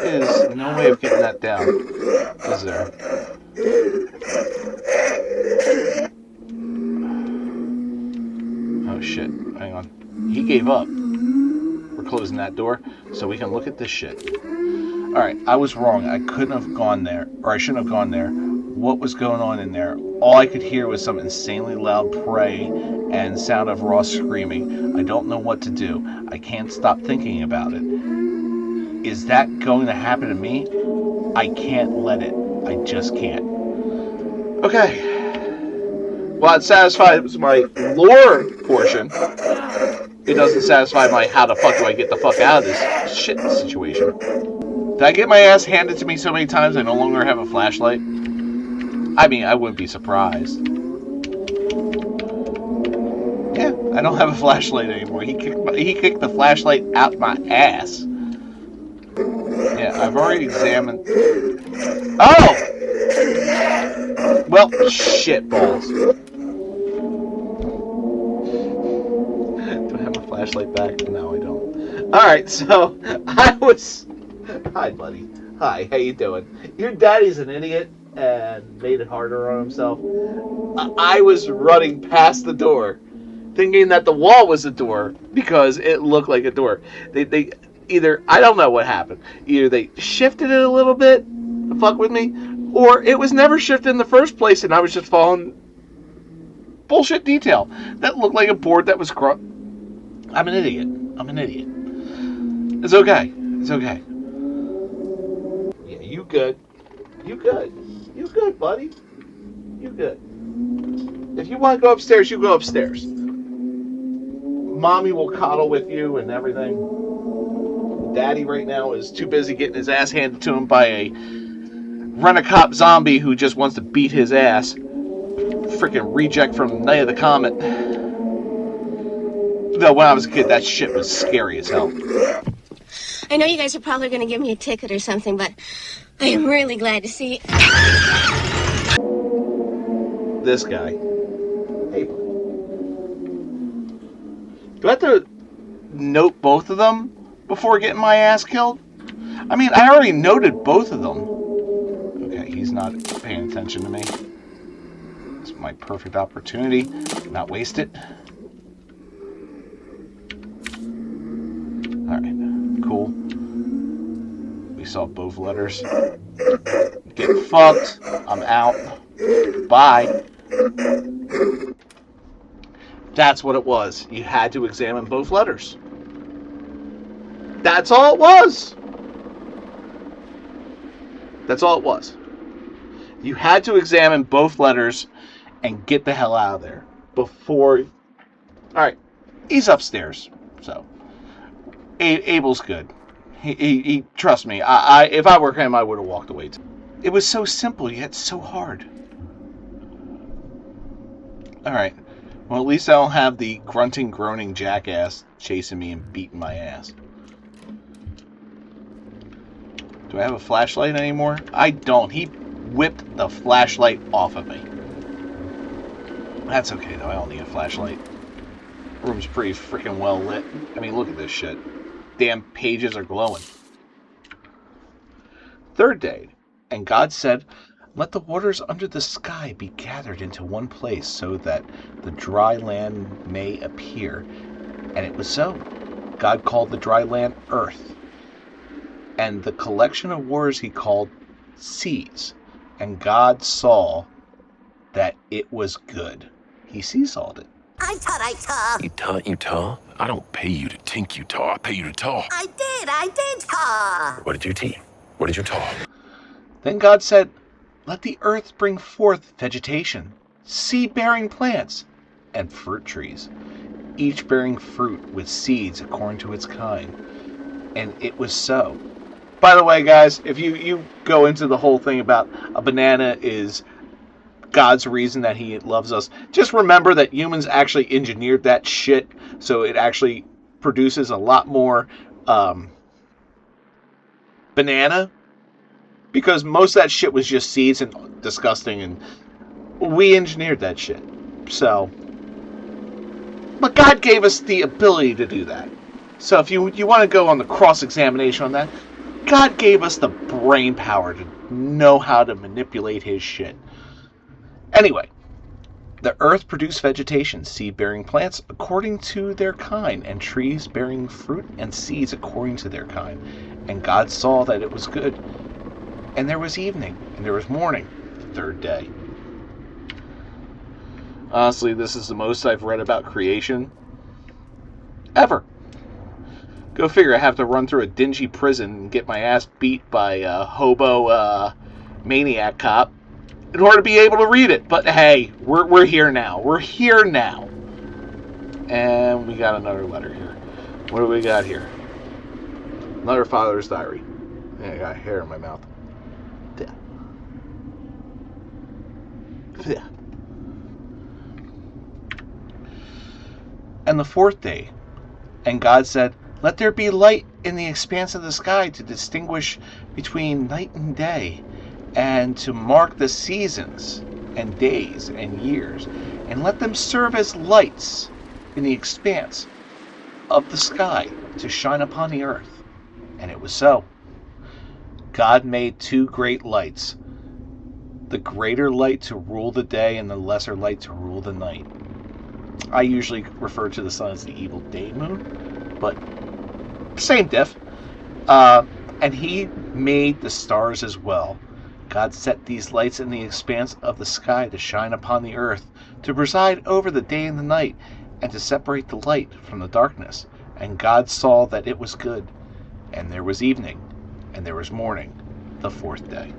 is no way of getting that down, is there? Oh shit, hang on. He gave up. We're closing that door so we can look at this shit. Alright, I was wrong. I couldn't have gone there, or I shouldn't have gone there. What was going on in there? All I could hear was some insanely loud pray and sound of Ross screaming. I don't know what to do. I can't stop thinking about it. Is that going to happen to me? I can't let it. I just can't. Okay. Well, it satisfies my lore portion. It doesn't satisfy my how the fuck do I get the fuck out of this shit situation. Did I get my ass handed to me so many times I no longer have a flashlight? I mean, I wouldn't be surprised. Yeah, I don't have a flashlight anymore. He kicked the flashlight out my ass. Yeah, I've already examined... Oh! Well, shit balls. Do I have my flashlight back? No, I don't. Alright, so I was... Hi, buddy. Hi, how you doing? Your daddy's an idiot and made it harder on himself. I was running past the door, thinking that the wall was a door because it looked like a door. They either, I don't know what happened. Either they shifted it a little bit to fuck with me, or it was never shifted in the first place and I was just following bullshit detail that looked like a board that was I'm an idiot. I'm an idiot. It's okay. It's okay. Yeah, you good. You good. You good, buddy. You good. If you want to go upstairs, you go upstairs. Mommy will coddle with you and everything. Daddy right now is too busy getting his ass handed to him by a rent-a-cop zombie who just wants to beat his ass. Freaking reject from Night of the Comet. Though when I was a kid, that shit was scary as hell. I know you guys are probably going to give me a ticket or something, but I am really glad to see this guy. Hey, do I have to note both of them before getting my ass killed? I mean, I already noted both of them. Okay, he's not paying attention to me. It's my perfect opportunity. Not waste it. Alright, cool. We saw both letters. Get fucked. I'm out. Bye. That's what it was. You had to examine both letters. That's all it was. That's all it was. You had to examine both letters and get the hell out of there before... Alright, he's upstairs, so... Abel's good. He trust me. If I were him, I would have walked away too. It was so simple, yet so hard. Alright. Well, at least I don't have the grunting, groaning jackass chasing me and beating my ass. Do I have a flashlight anymore? I don't. He whipped the flashlight off of me. That's okay, though. I don't need a flashlight. Room's pretty freaking well lit. I mean, look at this shit. Damn pages are glowing. Third day, and God said, "Let the waters under the sky be gathered into one place so that the dry land may appear." And it was so. God called the dry land earth. And the collection of waters he called seas. And God saw that it was good. He seesawed it. I taught. You taught? I don't pay you to think you taught. I pay you to talk. I did taught. What did you teach? What did you talk? Then God said, "Let the earth bring forth vegetation, seed-bearing plants, and fruit trees, each bearing fruit with seeds according to its kind." And it was so. By the way, guys, if you go into the whole thing about a banana is God's reason that he loves us, just remember that humans actually engineered that shit so it actually produces a lot more banana, because most of that shit was just seeds and disgusting, and we engineered that shit. So, but God gave us the ability to do that. So if you want to go on the cross-examination on that, God gave us the brain power to know how to manipulate his shit. Anyway, the earth produced vegetation, seed-bearing plants according to their kind, and trees bearing fruit and seeds according to their kind. And God saw that it was good. And there was evening, and there was morning, the third day. Honestly, this is the most I've read about creation ever. Go figure, I have to run through a dingy prison and get my ass beat by a hobo maniac cop in order to be able to read it. But hey, we're here now. We're here now. And we got another letter here. What do we got here? Another father's diary. Yeah, I got hair in my mouth. Yeah. Yeah. And the fourth day, and God said, "Let there be light in the expanse of the sky to distinguish between night and day, and to mark the seasons and days and years, and let them serve as lights in the expanse of the sky to shine upon the earth." And it was so. God made two great lights, the greater light to rule the day and the lesser light to rule the night. I usually refer to the sun as the evil day moon, but same diff. And he made the stars as well. God set these lights in the expanse of the sky to shine upon the earth, to preside over the day and the night, and to separate the light from the darkness. And God saw that it was good. And there was evening, and there was morning, the fourth day.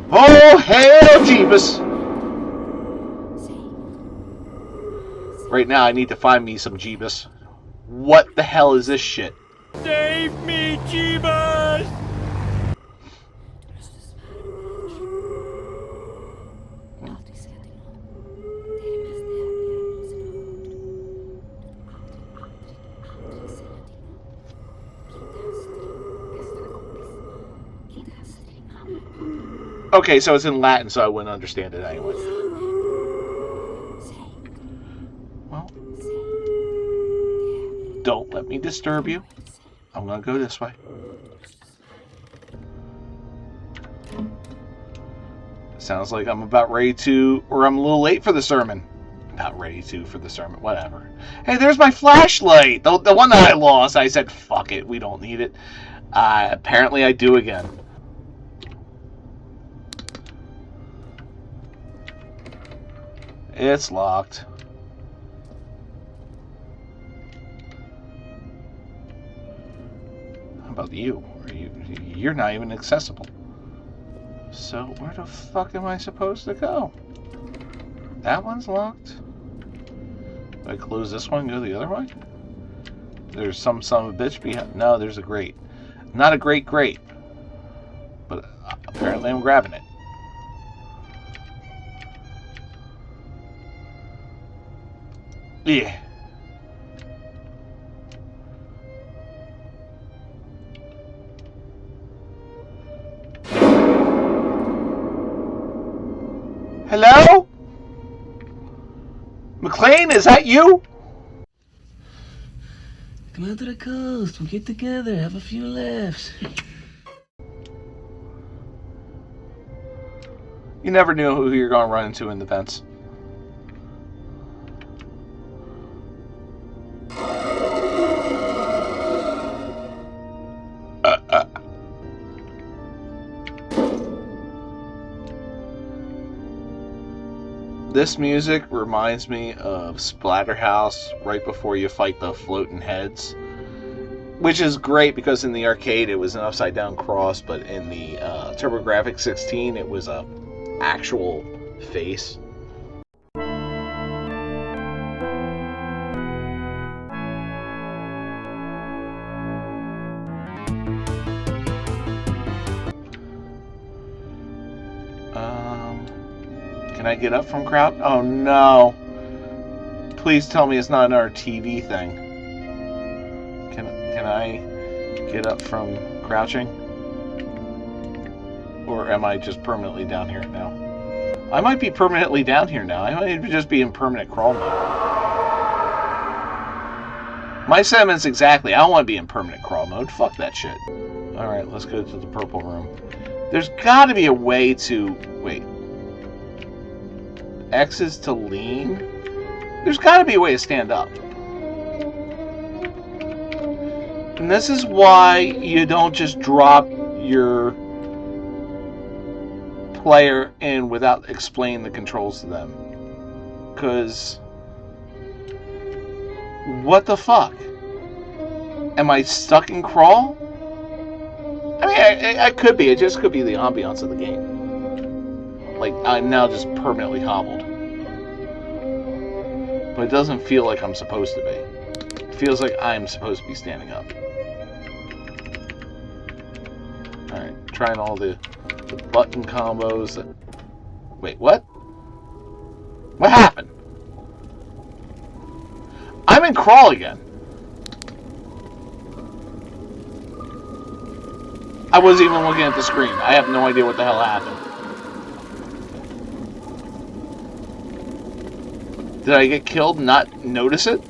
Oh, hell, Jeebus! Right now, I need to find me some Jeebus. What the hell is this shit? Save me, Jeebus! Okay, so it's in Latin, so I wouldn't understand it anyway. Well, don't let me disturb you. I'm gonna go this way. Sounds like I'm about ready to, or I'm a little late for the sermon. About ready to for the sermon, whatever. Hey, there's my flashlight! The one that I lost. I said, fuck it, we don't need it. Apparently I do again. It's locked. How about you? You're not even accessible. So where the fuck am I supposed to go? That one's locked. Do I close this one and go the other way? There's some son of a bitch behind. No, there's a grate. Not a grate, but apparently I'm grabbing it. Yeah. Hello? McLean, is that you? Come out to the coast. We'll get together. Have a few laughs. You never knew who you're going to run into in the vents. This music reminds me of Splatterhouse right before you fight the floating heads, which is great because in the arcade it was an upside down cross, but in the TurboGrafx 16 it was a actual face. Can I get up from crouch? Oh no. Please tell me it's not another TV thing. Can I get up from crouching? Or am I just permanently down here now? I might be permanently down here now. I might just be in permanent crawl mode. My sentiments exactly. I don't want to be in permanent crawl mode. Fuck that shit. Alright, let's go to the purple room. There's got to be a way to... Wait. X is to lean? There's got to be a way to stand up. And this is why you don't just drop your player in without explaining the controls to them. Because... what the fuck? Am I stuck in crawl? I mean, I could be. It just could be the ambiance of the game. Like, I'm now just permanently hobbled. But it doesn't feel like I'm supposed to be. It feels like I'm supposed to be standing up. Alright, trying all the button combos. Wait, what? What happened? I'm in crawl again. I wasn't even looking at the screen. I have no idea what the hell happened. Did I get killed and not notice it?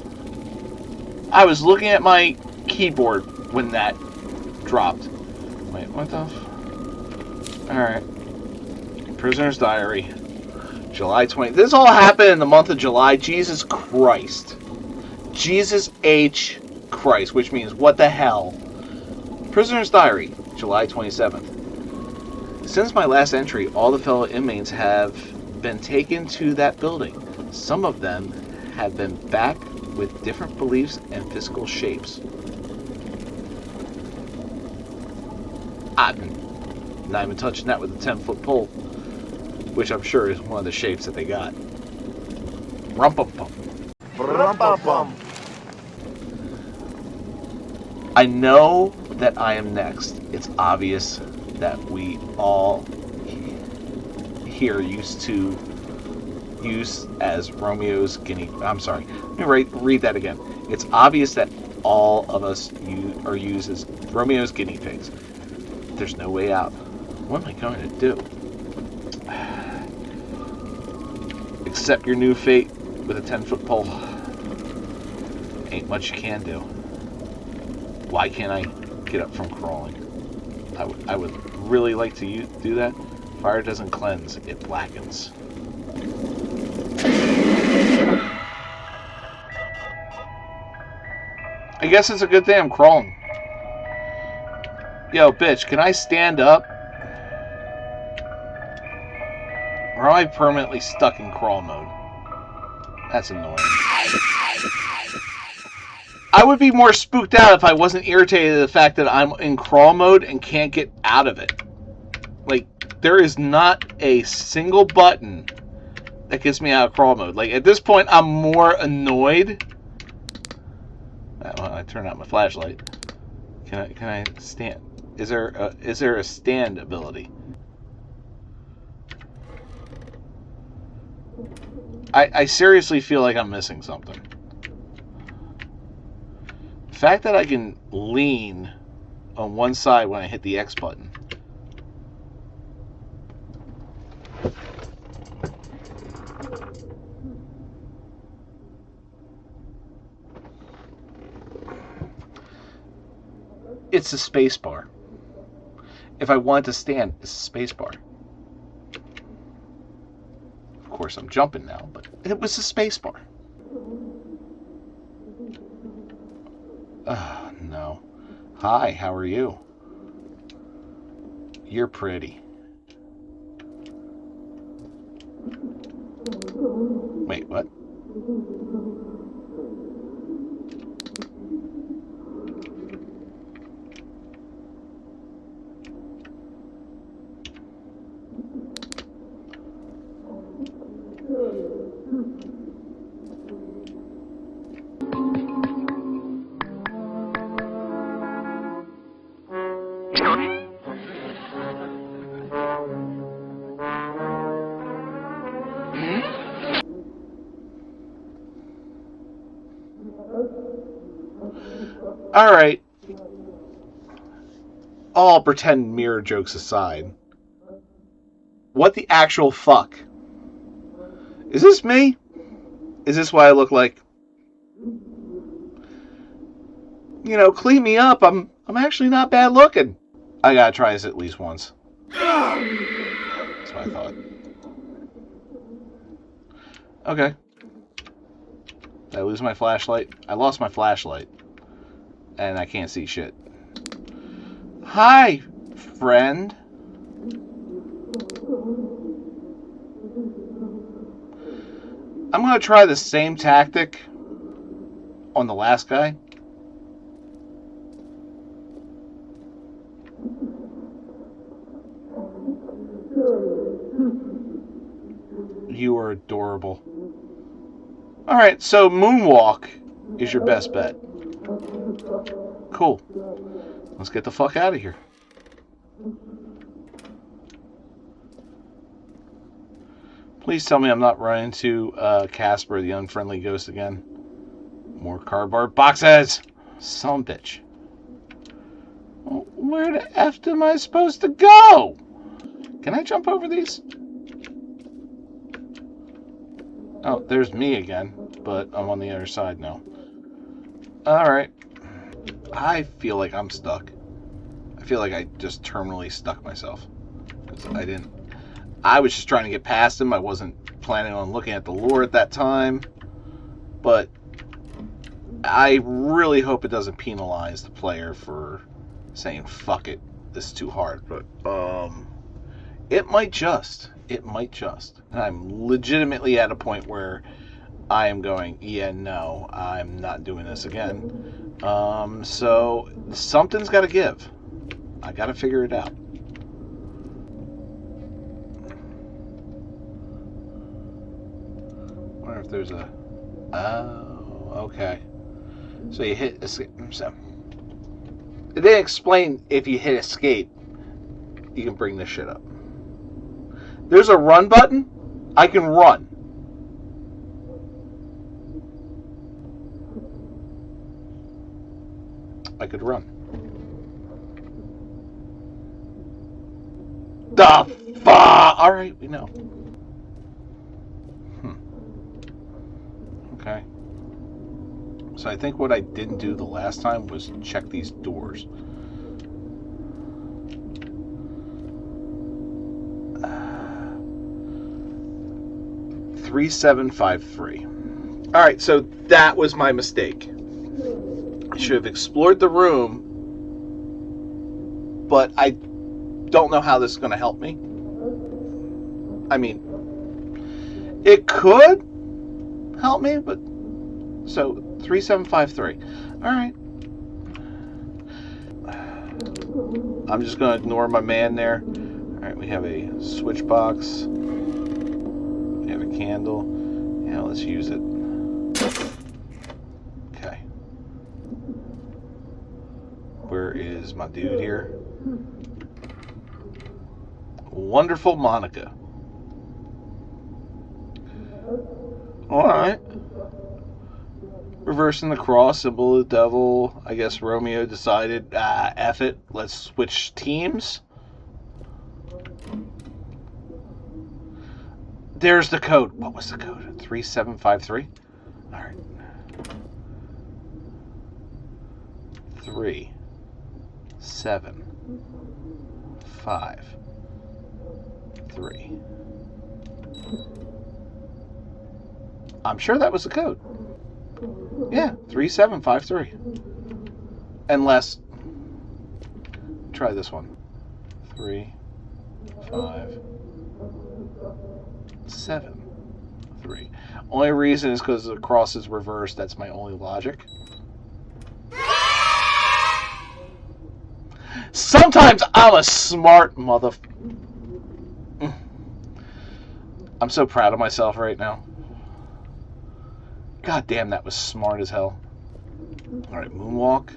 I was looking at my keyboard when that dropped. Wait, what the Alright. Prisoner's Diary. July 20th. This all happened in the month of July. Jesus Christ. Jesus H. Christ, which means what the hell. Prisoner's Diary, July 27th. Since my last entry, all the fellow inmates have been taken to that building. Some of them have been back with different beliefs and physical shapes. I'm not even touching that with a 10-foot pole, which I'm sure is one of the shapes that they got. Rumpum-pum. Rumpum-pum. I know that I am next. It's obvious that we all here used to use as Romeo's guinea... I'm sorry. Let me read that again. It's obvious that all of us are used as Romeo's guinea pigs. There's no way out. What am I going to do? Accept your new fate with a 10-foot pole. Ain't much you can do. Why can't I get up from crawling? I would really like to do that. Fire doesn't cleanse, it blackens. I guess it's a good thing I'm crawling. Yo, bitch, can I stand up? Or am I permanently stuck in crawl mode? That's annoying. I would be more spooked out if I wasn't irritated at the fact that I'm in crawl mode and can't get out of it. Like, there is not a single button that gets me out of crawl mode. Like, at this point, I'm more annoyed. I turned out my flashlight. Can I stand? Is there a stand ability? I seriously feel like I'm missing something. The fact that I can lean on one side when I hit the X button. It's a space bar. If I want to stand, it's a space bar. Of course, I'm jumping now, but it was a space bar. Oh, no. Hi, how are you? You're pretty. Wait, what? Alright. All pretend mirror jokes aside. What the actual fuck? Is this me? Is this what I look like? You know, clean me up. I'm actually not bad looking. I gotta try this at least once. That's what I thought. Okay. Did I lose my flashlight? I lost my flashlight. And I can't see shit. Hi, friend. I'm going to try the same tactic on the last guy. You are adorable. Alright, so moonwalk is your best bet. Cool. Let's get the fuck out of here. Please tell me I'm not running into Casper, the unfriendly ghost again. More cardboard boxes! Son of a bitch. Where the F am I supposed to go? Can I jump over these? Oh, there's me again, but I'm on the other side now. Alright. I feel like I'm stuck. I feel like I just terminally stuck myself. Because I was just trying to get past him. I wasn't planning on looking at the lure at that time. But I really hope it doesn't penalize the player for saying, fuck it, this is too hard. But, it might just. It might just. And I'm legitimately at a point where I am going, yeah, no, I'm not doing this again. So something's got to give. I got to figure it out. Wonder if there's a... Oh, okay. So you hit escape. So it didn't explain if you hit escape, you can bring this shit up. There's a run button. I can run. I could run. The fuck! Alright, we know. Okay. So I think what I didn't do the last time was check these doors. 3753. Alright, so that was my mistake. I should have explored the room, but I don't know how this is going to help me. I mean, it could help me, but... So, 3753. Alright. I'm just going to ignore my man there. Alright, we have a switch box. We have a candle. Yeah, let's use it. Okay. Where is my dude here? Wonderful Monica. Alright. Reversing the cross, symbol of the devil. I guess Romeo decided, F it, let's switch teams. There's the code. What was the code? 3753? Alright. 3, 7, 5, 3. I'm sure that was the code. Yeah, 3753. Unless, try this one. 3, 5, 7, 3. Only reason is because the cross is reversed. That's my only logic. Sometimes I'm a smart mother... I'm so proud of myself right now. God damn, that was smart as hell. Alright, moonwalk.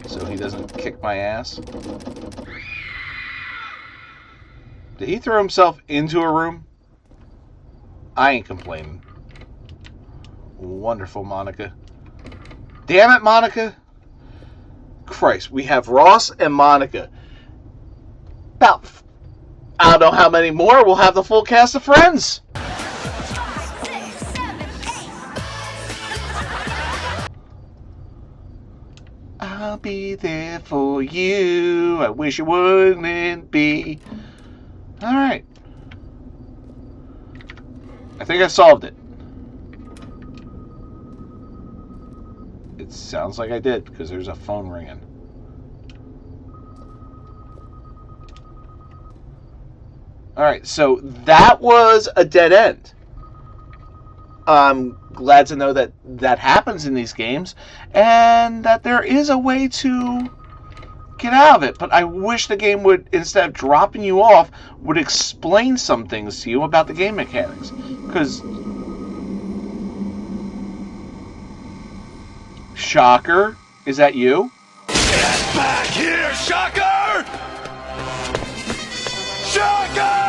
So he doesn't kick my ass. Did he throw himself into a room? I ain't complaining. Wonderful, Monica. Damn it, Monica! Christ, we have Ross and Monica. About, I don't know how many more. We'll have the full cast of Friends. I'll be there for you. I wish you wouldn't be. Alright. I think I solved it. It sounds like I did, because there's a phone ringing. Alright, so that was a dead end. I'm glad to know that that happens in these games, and that there is a way to get out of it. But I wish the game would, instead of dropping you off, would explain some things to you about the game mechanics. Because, Shocker, is that you? Get back here, Shocker! Shocker!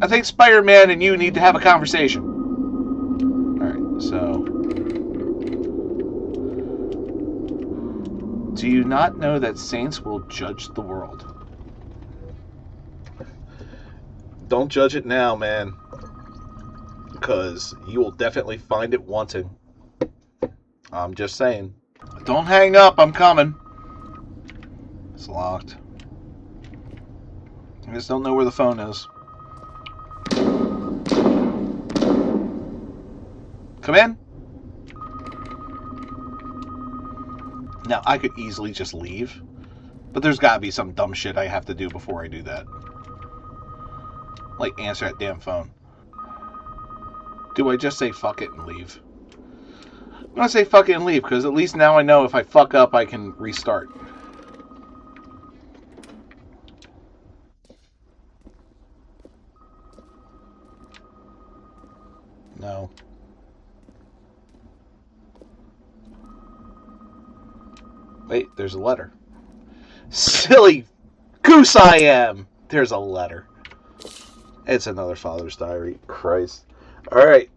I think Spider-Man and you need to have a conversation. Alright, so... Do you not know that saints will judge the world? Don't judge it now, man. Because you will definitely find it wanting. I'm just saying. Don't hang up, I'm coming. It's locked. I just don't know where the phone is. Come in. Now, I could easily just leave, but there's got to be some dumb shit I have to do before I do that. Like, answer that damn phone. Do I just say fuck it and leave? I'm going to say fuck it and leave, because at least now I know if I fuck up, I can restart. No. Wait, there's a letter. Silly goose I am! There's a letter. It's another Father's Diary. Christ. Alright,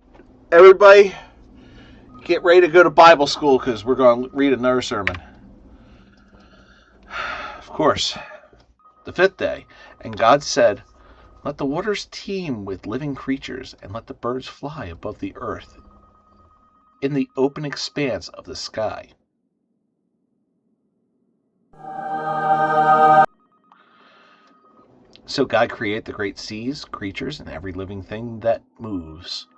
everybody, get ready to go to Bible school, because we're going to read another sermon. Of course, the 5th day. And God said, let the waters teem with living creatures, and let the birds fly above the earth in the open expanse of the sky. So God created the great seas, creatures, and every living thing that moves,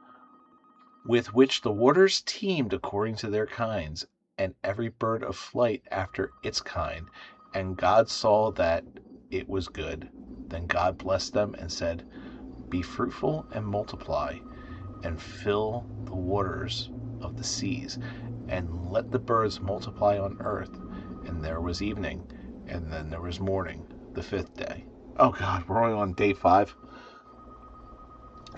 with which the waters teemed according to their kinds, and every bird of flight after its kind. And God saw that it was good. Then God blessed them and said, be fruitful and multiply, and fill the waters of the seas, and let the birds multiply on earth. And there was evening, and then there was morning, the 5th day. Oh God, we're only on day 5.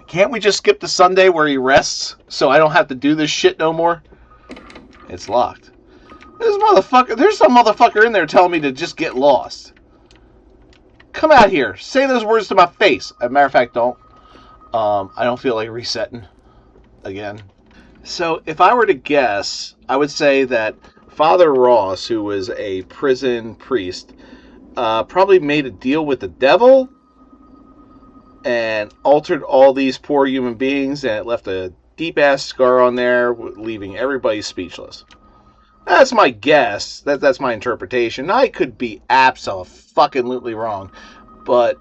Can't we just skip to Sunday where he rests, so I don't have to do this shit no more? It's locked. There's some motherfucker in there telling me to just get lost. Come out here. Say those words to my face. As a matter of fact, don't. I don't feel like resetting again. So if I were to guess, I would say that Father Ross, who was a prison priest, probably made a deal with the devil and altered all these poor human beings, and it left a deep-ass scar on there, leaving everybody speechless. That's my guess. That's my interpretation. I could be absolutely wrong, but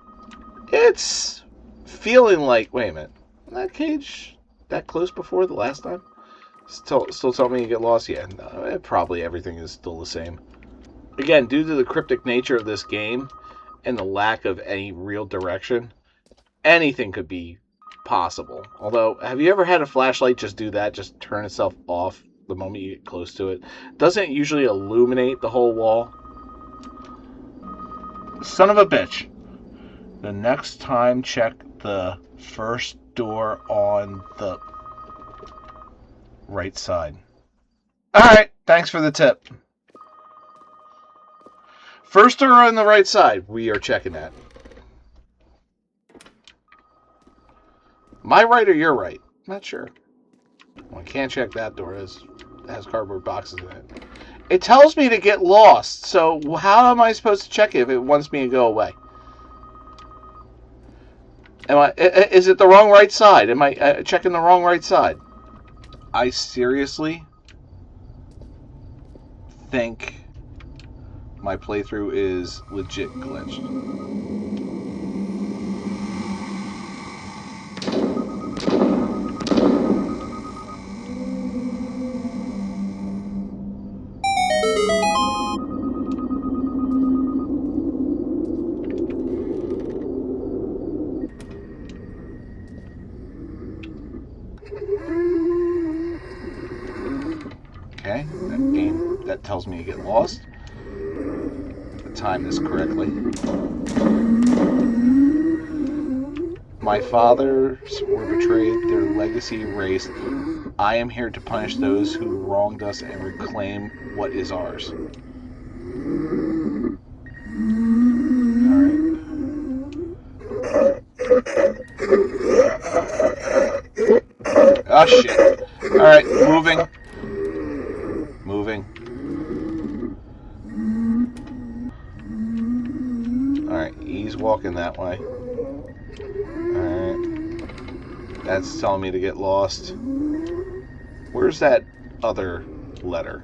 it's feeling like, wait a minute, that cage that close before the last time? Still tell me you get lost? Yeah, no, probably everything is still the same. Again, due to the cryptic nature of this game and the lack of any real direction, anything could be possible. Although, have you ever had a flashlight just do that? Just turn itself off the moment you get close to it? Doesn't it usually illuminate the whole wall? Son of a bitch. The next time, check the first door on the right side. Alright, thanks for the tip. First door on the right side, we are checking that. My right or your right? Not sure. Well, I can't check that door. It has cardboard boxes in it. It tells me to get lost, so how am I supposed to check it if it wants me to go away? Is it the wrong right side? Am I checking the wrong right side? I seriously think my playthrough is legit glitched. Okay, that game that tells me to get lost. Time this correctly. My fathers were betrayed, their legacy erased. I am here to punish those who wronged us and reclaim what is ours. Alright. Oh shit. Alright, moving. Moving. Alright, he's walking that way. Alright. That's telling me to get lost. Where's that other letter?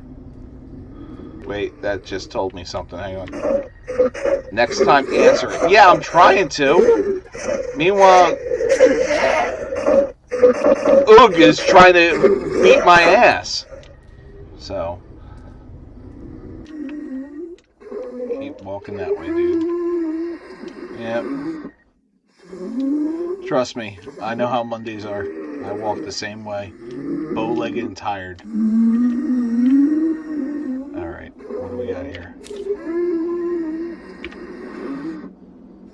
Wait, that just told me something. Hang on. Next time, answer it. Yeah, I'm trying to. Meanwhile, Oog is trying to beat my ass. So, keep walking that way, dude. Yep. Trust me, I know how Mondays are. I walk the same way. Bow-legged and tired. Alright, what do we got here?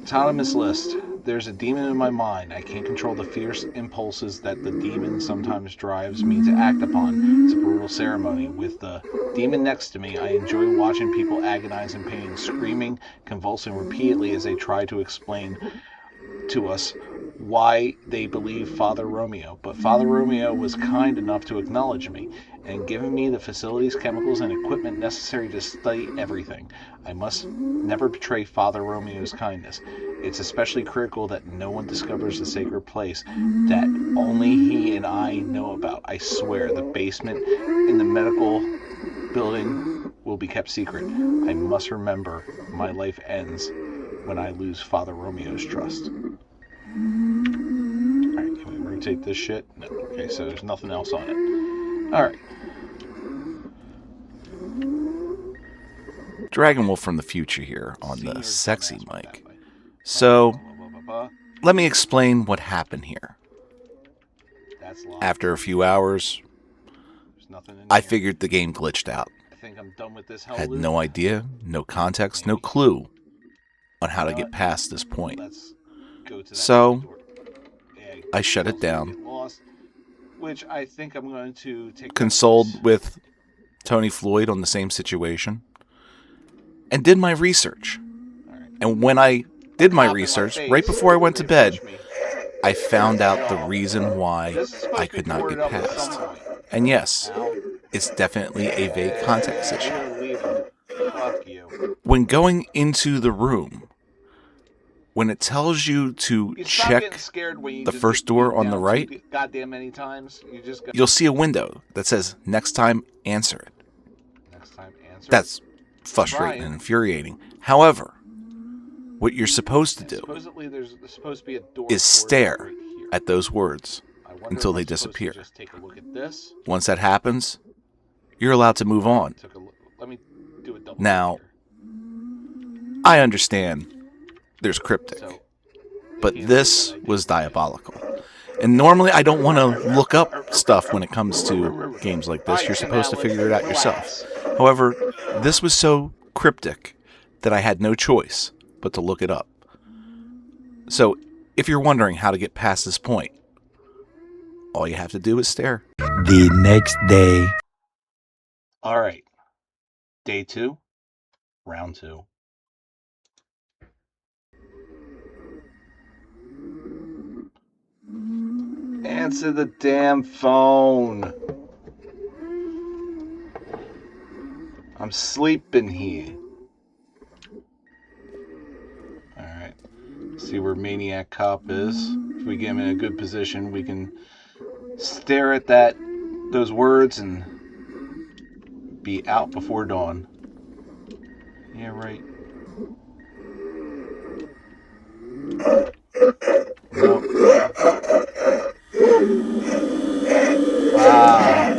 Autonomous list. There's a demon in my mind. I can't control the fierce impulses that the demon sometimes drives me to act upon. It's a brutal ceremony. With the demon next to me, I enjoy watching people agonize in pain, screaming, convulsing repeatedly as they try to explain to us why they believe Father Romeo. But Father Romeo was kind enough to acknowledge me and given me the facilities, chemicals, and equipment necessary to study everything. I must never betray Father Romeo's kindness. It's especially critical that no one discovers the sacred place that only he and I know about. I swear, the basement in the medical building will be kept secret. I must remember my life ends when I lose Father Romeo's trust. Alright, can we rotate this shit? No. Okay, so there's nothing else on it. Alright. Dragonwulf from the future here on the sexy mic. So, let me explain what happened here. After a few hours, I figured the game glitched out. Had no idea, no context, no clue on how to get past this point. So, I shut it down, Which I think I'm going to take consoled with Tony Floyd on the same situation, and did my research. And when I did my research, right before I went to bed, I found out the reason why I could not get past. And yes, it's definitely a vague context issue. When going into the room, when it tells you to check the first door on the right, you'll see a window that says, next time, answer it. That's frustrating and infuriating. However, what you're supposed to do is stare at those words until they disappear. Once that happens, you're allowed to move on. Now, I understand there's cryptic, but this was diabolical. And normally I don't want to look up stuff when it comes to games like this. You're supposed to figure it out yourself. However, this was so cryptic that I had no choice but to look it up. So, if you're wondering how to get past this point, all you have to do is stare. The next day. Alright. Day 2. Round 2. Answer the damn phone. I'm sleeping here. Alright. See where Maniac Cop is. If we get him in a good position, we can stare at those words and be out before dawn. Yeah, right. Nope. Wow.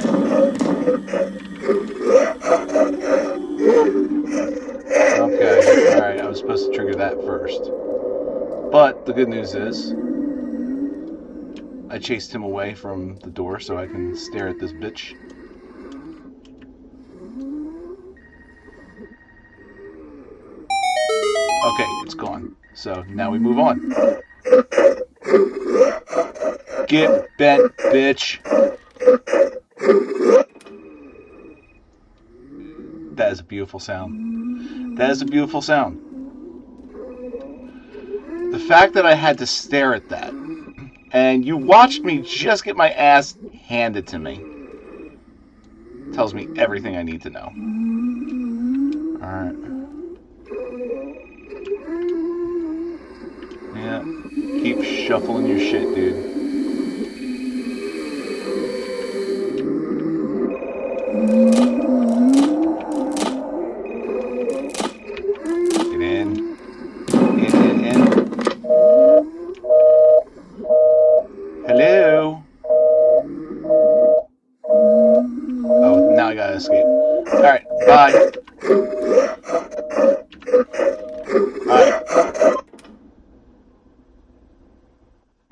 Okay, alright, I was supposed to trigger that first. But the good news is, I chased him away from the door so I can stare at this bitch. Okay, it's gone. So now we move on. Get bent, bitch. That is a beautiful sound. That is a beautiful sound. The fact that I had to stare at that, and you watched me just get my ass handed to me, tells me everything I need to know. Alright. Yeah. Keep shuffling your shit, dude. Get in. In. Hello? Oh, now I gotta escape. Alright, bye. Alright.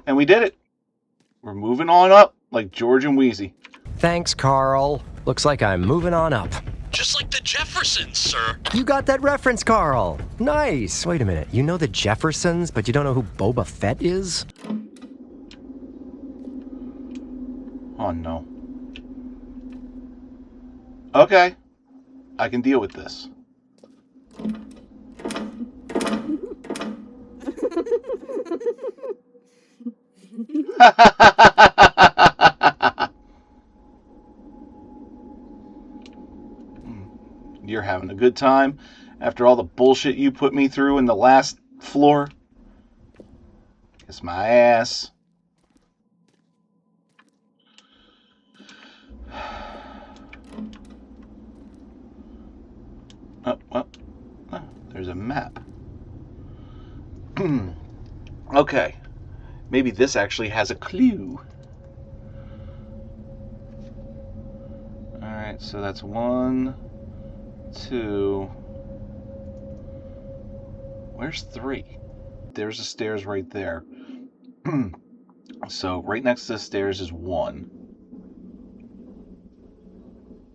And we did it. We're moving on up like George and Wheezy. Thanks, Carl. Looks like I'm moving on up. Just like the Jeffersons, sir. You got that reference, Carl. Nice. Wait a minute. You know the Jeffersons, but you don't know who Boba Fett is? Oh, no. Okay. I can deal with this. You're having a good time after all the bullshit you put me through in the last floor? Kiss my ass. Oh, there's a map. Okay. Maybe this actually has a clue. Alright, so that's 1, 2. Where's 3? There's the stairs right there. So right next to the stairs is 1.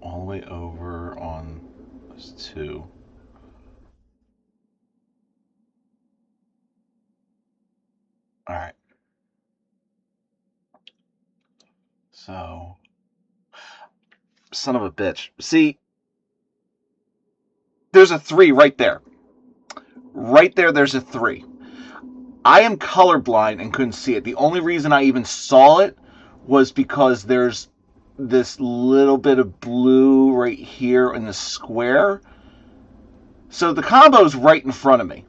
All the way over on those 2. Alright. So, son of a bitch. See, there's a 3 right there. Right there, there's a 3. I am colorblind and couldn't see it. The only reason I even saw it was because there's this little bit of blue right here in the square. So the combo's right in front of me.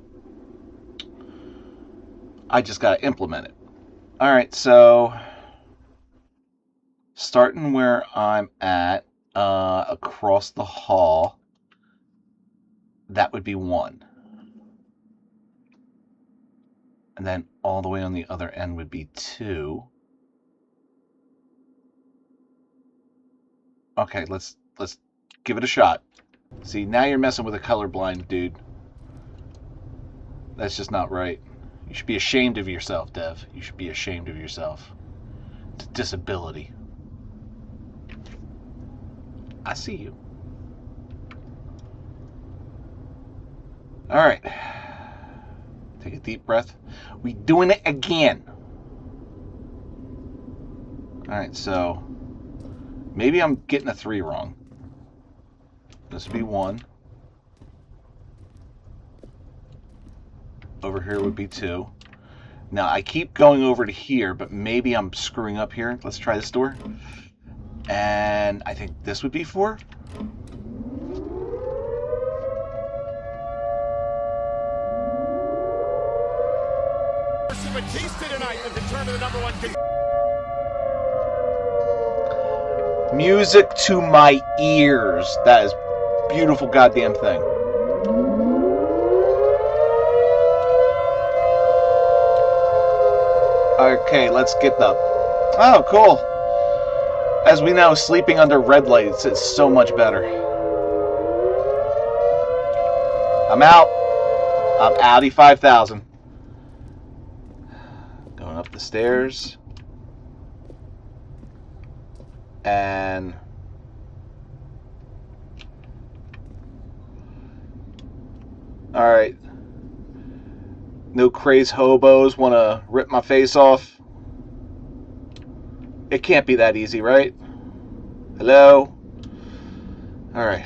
I just got to implement it. Alright, so starting where I'm at, across the hall, that would be 1. And then all the way on the other end would be 2. Okay, let's give it a shot. See, now you're messing with a colorblind dude. That's just not right. You should be ashamed of yourself, Dev. You should be ashamed of yourself. It's a disability. I see you. Alright. Take a deep breath. We doing it again. Alright, so maybe I'm getting a 3 wrong. This would be 1. Over here would be 2. Now, I keep going over to here, but maybe I'm screwing up here. Let's try this door. And I think this would be 4. Music to my ears. That is beautiful goddamn thing. Okay, let's get the... Oh, cool. As we know, sleeping under red lights is so much better. I'm out. I'm outie 5000. Going up the stairs. And... Alright. No crazed hobos want to rip my face off. It can't be that easy, right? Hello? Alright.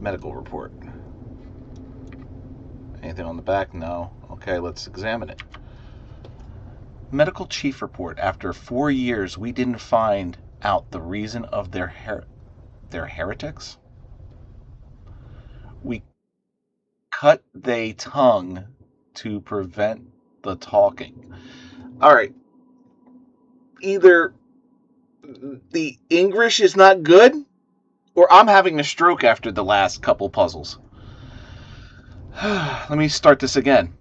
Medical report. Anything on the back? No. Okay, let's examine it. Medical chief report. After 4 years, we didn't find out the reason of their heretics. We cut they tongue to prevent the talking. Alright. Either the English is not good, or I'm having a stroke after the last couple puzzles. Let me start this again.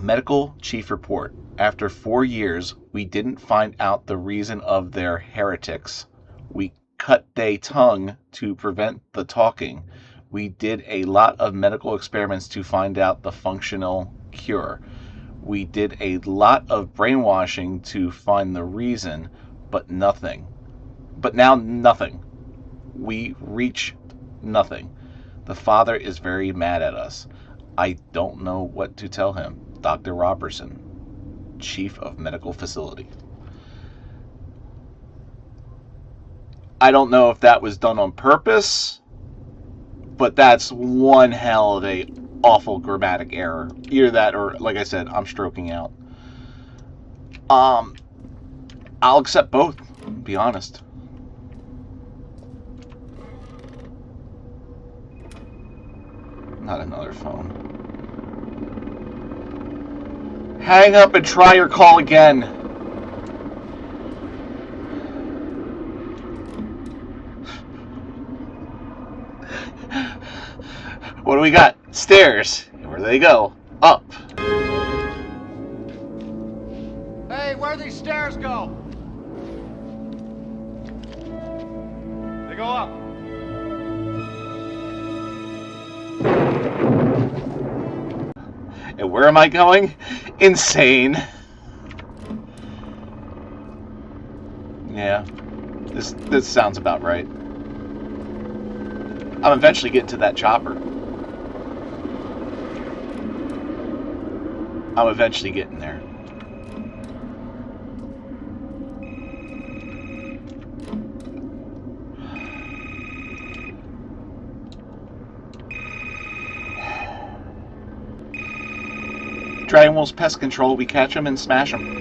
Medical chief report. After 4 years, we didn't find out the reason of their heretics. We cut they tongue to prevent the talking. We did a lot of medical experiments to find out the functional cure. We did a lot of brainwashing to find the reason, but nothing. But now nothing. We reach nothing. The father is very mad at us. I don't know what to tell him. Dr. Robertson, Chief of Medical Facility. I don't know if that was done on purpose, but that's one hell of a awful grammatic error. Either that or, like I said, I'm stroking out. I'll accept both, to be honest. Not another phone. Hang up and try your call again. What do we got? Stairs. Where do they go? Up. Hey, where do these stairs go? They go up. And where am I going? Insane. Yeah. This sounds about right. I'm eventually getting to that chopper. I'm eventually getting there. Dragonwulf's pest control, we catch them and smash them.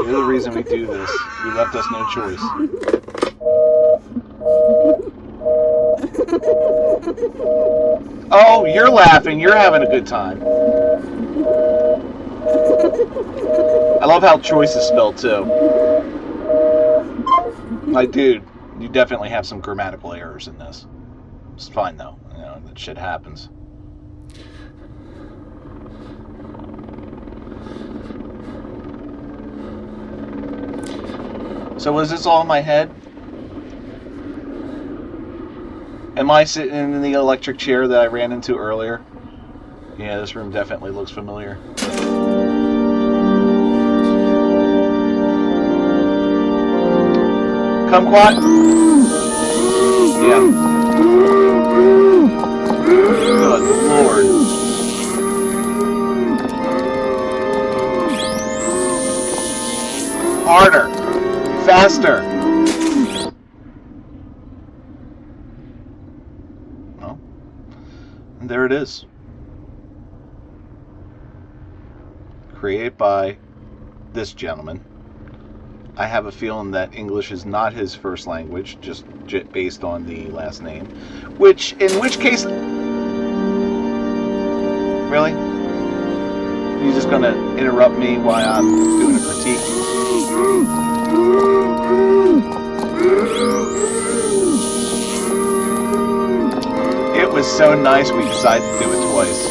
You're the reason we do this. You left us no choice. Oh, you're laughing. You're having a good time. I love how choice is spelled, too. Like, dude, you definitely have some grammatical errors in this. It's fine, though. You know, that shit happens. So was this all in my head? Am I sitting in the electric chair that I ran into earlier? Yeah, this room definitely looks familiar. Kumquat? Yeah. Good Lord. Harder. Faster. Well, and there it is. Created by this gentleman. I have a feeling that English is not his first language, just based on the last name. In which case... Really? You're just gonna interrupt me while I'm doing a critique? It was so nice we decided to do it twice.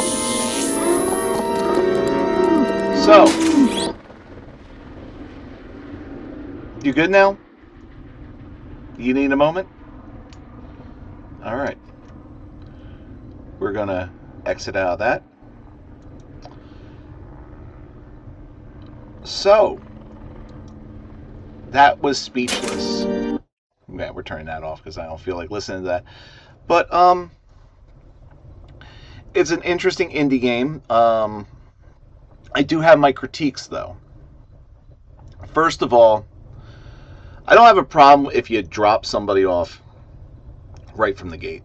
So, you good now? You need a moment? Alright. We're gonna exit out of that. So, that was Speechless. Yeah, we're turning that off because I don't feel like listening to that. But, it's an interesting indie game. I do have my critiques, though. First of all, I don't have a problem if you drop somebody off right from the gate.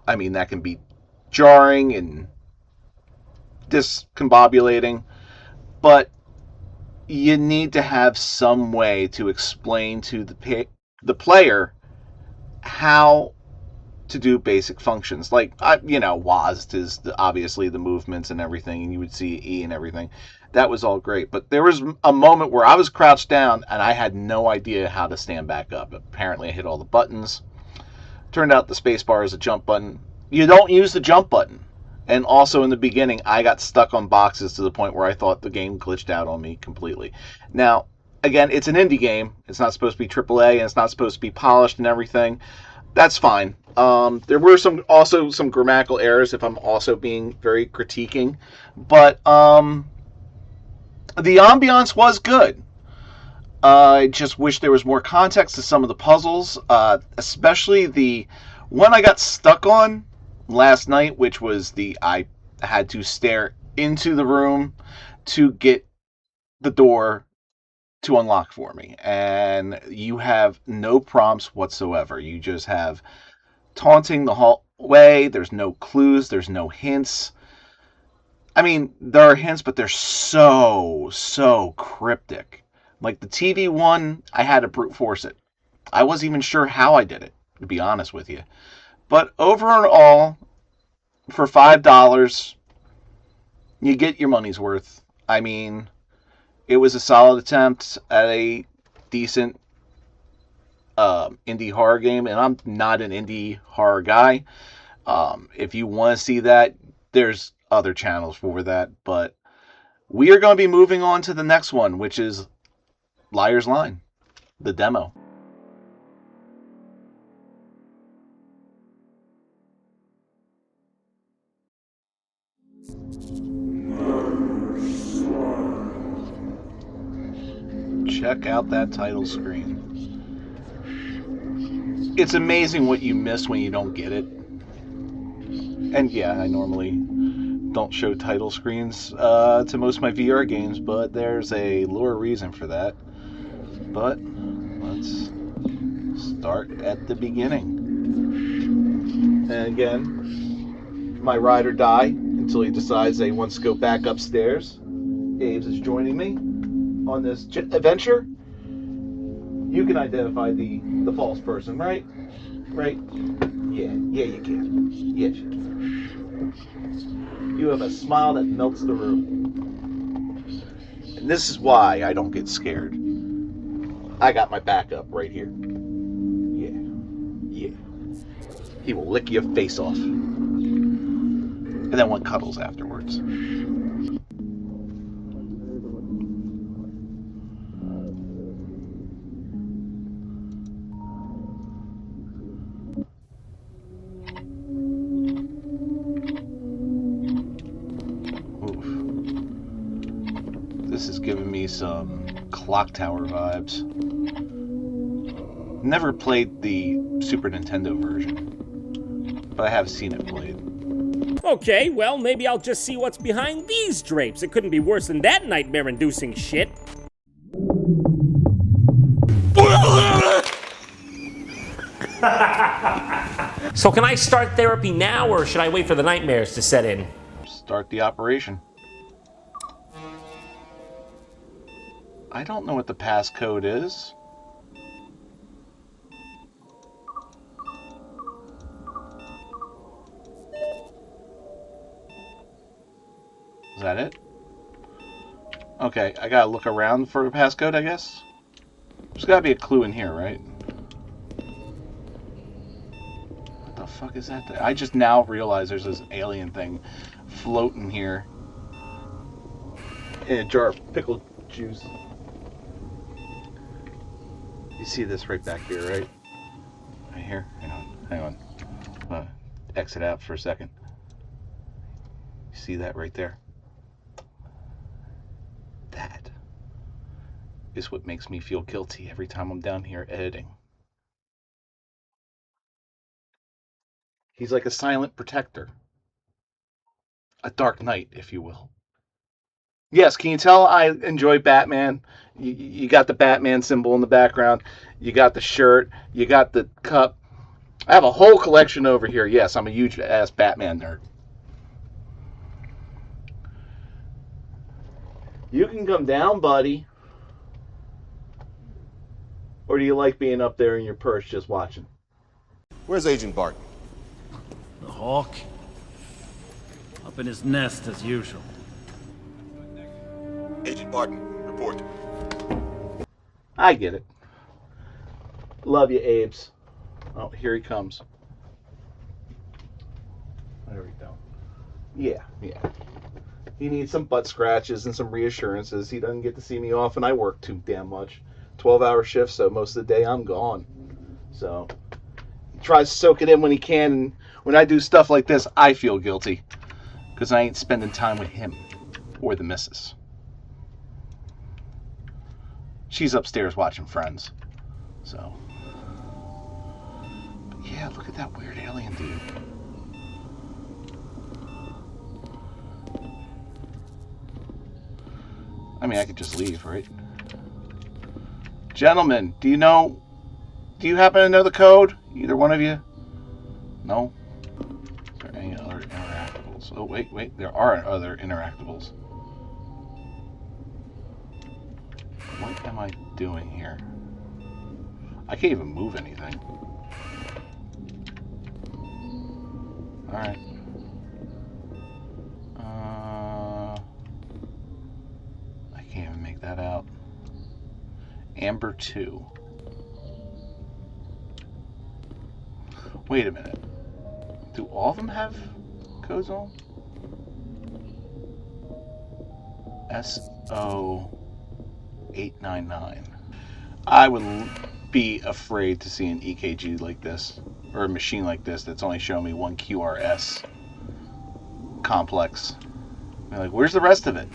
I mean, that can be jarring and discombobulating, but you need to have some way to explain to the player how to do basic functions. Like, WASD is obviously the movements and everything, and you would see E and everything. That was all great. But there was a moment where I was crouched down, and I had no idea how to stand back up. Apparently, I hit all the buttons. Turned out the spacebar is a jump button. You don't use the jump button. And also in the beginning, I got stuck on boxes to the point where I thought the game glitched out on me completely. Now, again, it's an indie game. It's not supposed to be AAA, and it's not supposed to be polished and everything. That's fine. There were also some grammatical errors, if I'm also being very critiquing. But the ambiance was good. I just wish there was more context to some of the puzzles, especially the one I got stuck on last night, which was I had to stare into the room to get the door to unlock for me. And you have no prompts whatsoever. You just have taunting the hallway. There's no clues. There's no hints. I mean, there are hints, but they're so cryptic. Like the TV one, I had to brute force it. I wasn't even sure how I did it, to be honest with you. But overall, for $5, you get your money's worth. I mean, it was a solid attempt at a decent indie horror game, and I'm not an indie horror guy. If you want to see that, there's other channels for that. But we are going to be moving on to the next one, which is Liar's Line, the demo. Check out that title screen. It's amazing what you miss when you don't get it. And yeah, I normally don't show title screens to most of my VR games, but there's a lower reason for that. But let's start at the beginning. And again, my ride or die until he decides that he wants to go back upstairs. Abe's is joining me on this adventure. You can identify the false person, right? Right? Yeah, you can. Yes, you can. You have a smile that melts the room. And this is why I don't get scared. I got my backup right here. Yeah. He will lick your face off. And then want cuddles afterwards. This is giving me some Clock Tower vibes. Never played the Super Nintendo version, but I have seen it played. Okay, well, maybe I'll just see what's behind these drapes. It couldn't be worse than that nightmare-inducing shit. So can I start therapy now, or should I wait for the nightmares to set in? Start the operation. I don't know what the passcode is. Is that it? Okay, I gotta look around for a passcode, I guess. There's gotta be a clue in here, right? What the fuck is that? I just now realize there's this alien thing floating here in a jar of pickle juice. You see this right back here, right? Right here? Hang on. Exit out for a second. You see that right there? That is what makes me feel guilty every time I'm down here editing. He's like a silent protector. A dark knight, if you will. Yes, can you tell I enjoy Batman? You got the Batman symbol in the background. You got the shirt. You got the cup. I have a whole collection over here. Yes, I'm a huge-ass Batman nerd. You can come down, buddy. Or do you like being up there in your perch just watching? Where's Agent Barton? The hawk? Up in his nest as usual. Agent Barton, report. I get it. Love you, Abes. Oh, here he comes. There we go. Yeah. He needs some butt scratches and some reassurances. He doesn't get to see me often. I work too damn much. 12-hour shifts, so most of the day I'm gone. So he tries to soak it in when he can. And when I do stuff like this, I feel guilty because I ain't spending time with him or the missus. She's upstairs watching Friends. So, but yeah, look at that weird alien dude. I mean, I could just leave, right? Gentlemen, do you happen to know the code? Either one of you? No? Is there any other interactables? Oh, wait, there are other interactables. What am I doing here? I can't even move anything. Alright. I can't even make that out. Amber 2. Wait a minute. Do all of them have codes on? SO899. I would be afraid to see an EKG like this, or a machine like this that's only showing me one QRS complex. I'm like, where's the rest of it?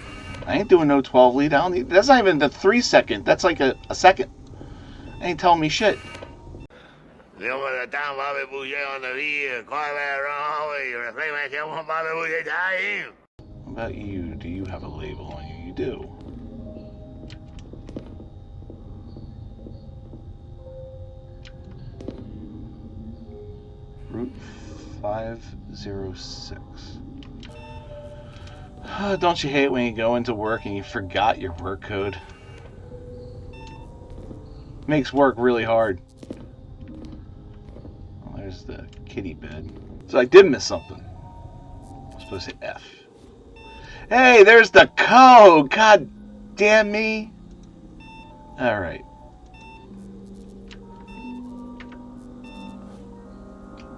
I ain't doing no 12 lead. I don't need, that's not even the 3 second. That's like a second. Ain't telling me shit. What about you? Do you have a label on you? You do. Route 506. Don't you hate when you go into work and you forgot your work code? Makes work really hard. Well, there's the kitty bed. So I did miss something. I'm supposed to hit F. Hey, there's the code! God damn me! Alright.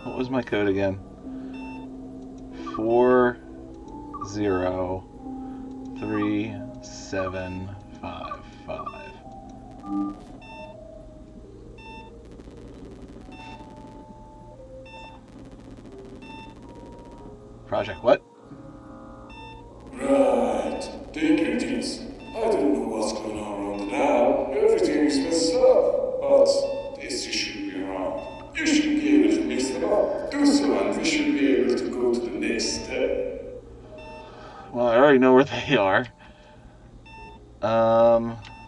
What was my code again? 4037555. Project what? Right. Take it easy. I don't know what's going on around now. Everything is messed up. But this should be around. You should be able to mix them up. Do so and we should be able to go to the next step. Well, I already know where they are.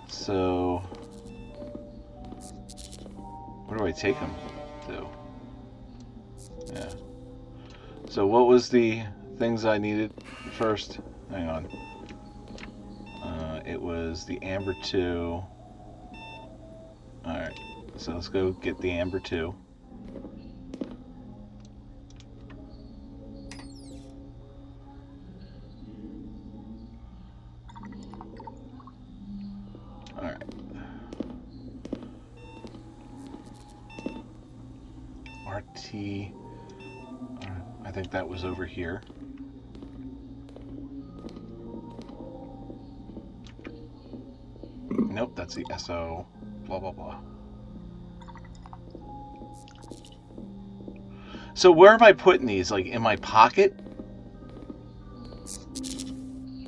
So... where do I take them? 2. Yeah. So what was the things I needed first? Hang on. It was the Amber 2. Alright. So let's go get the Amber 2. Alright. RT. I think that was over here. Nope, that's the SO. Blah, blah, blah. So where am I putting these? Like in my pocket?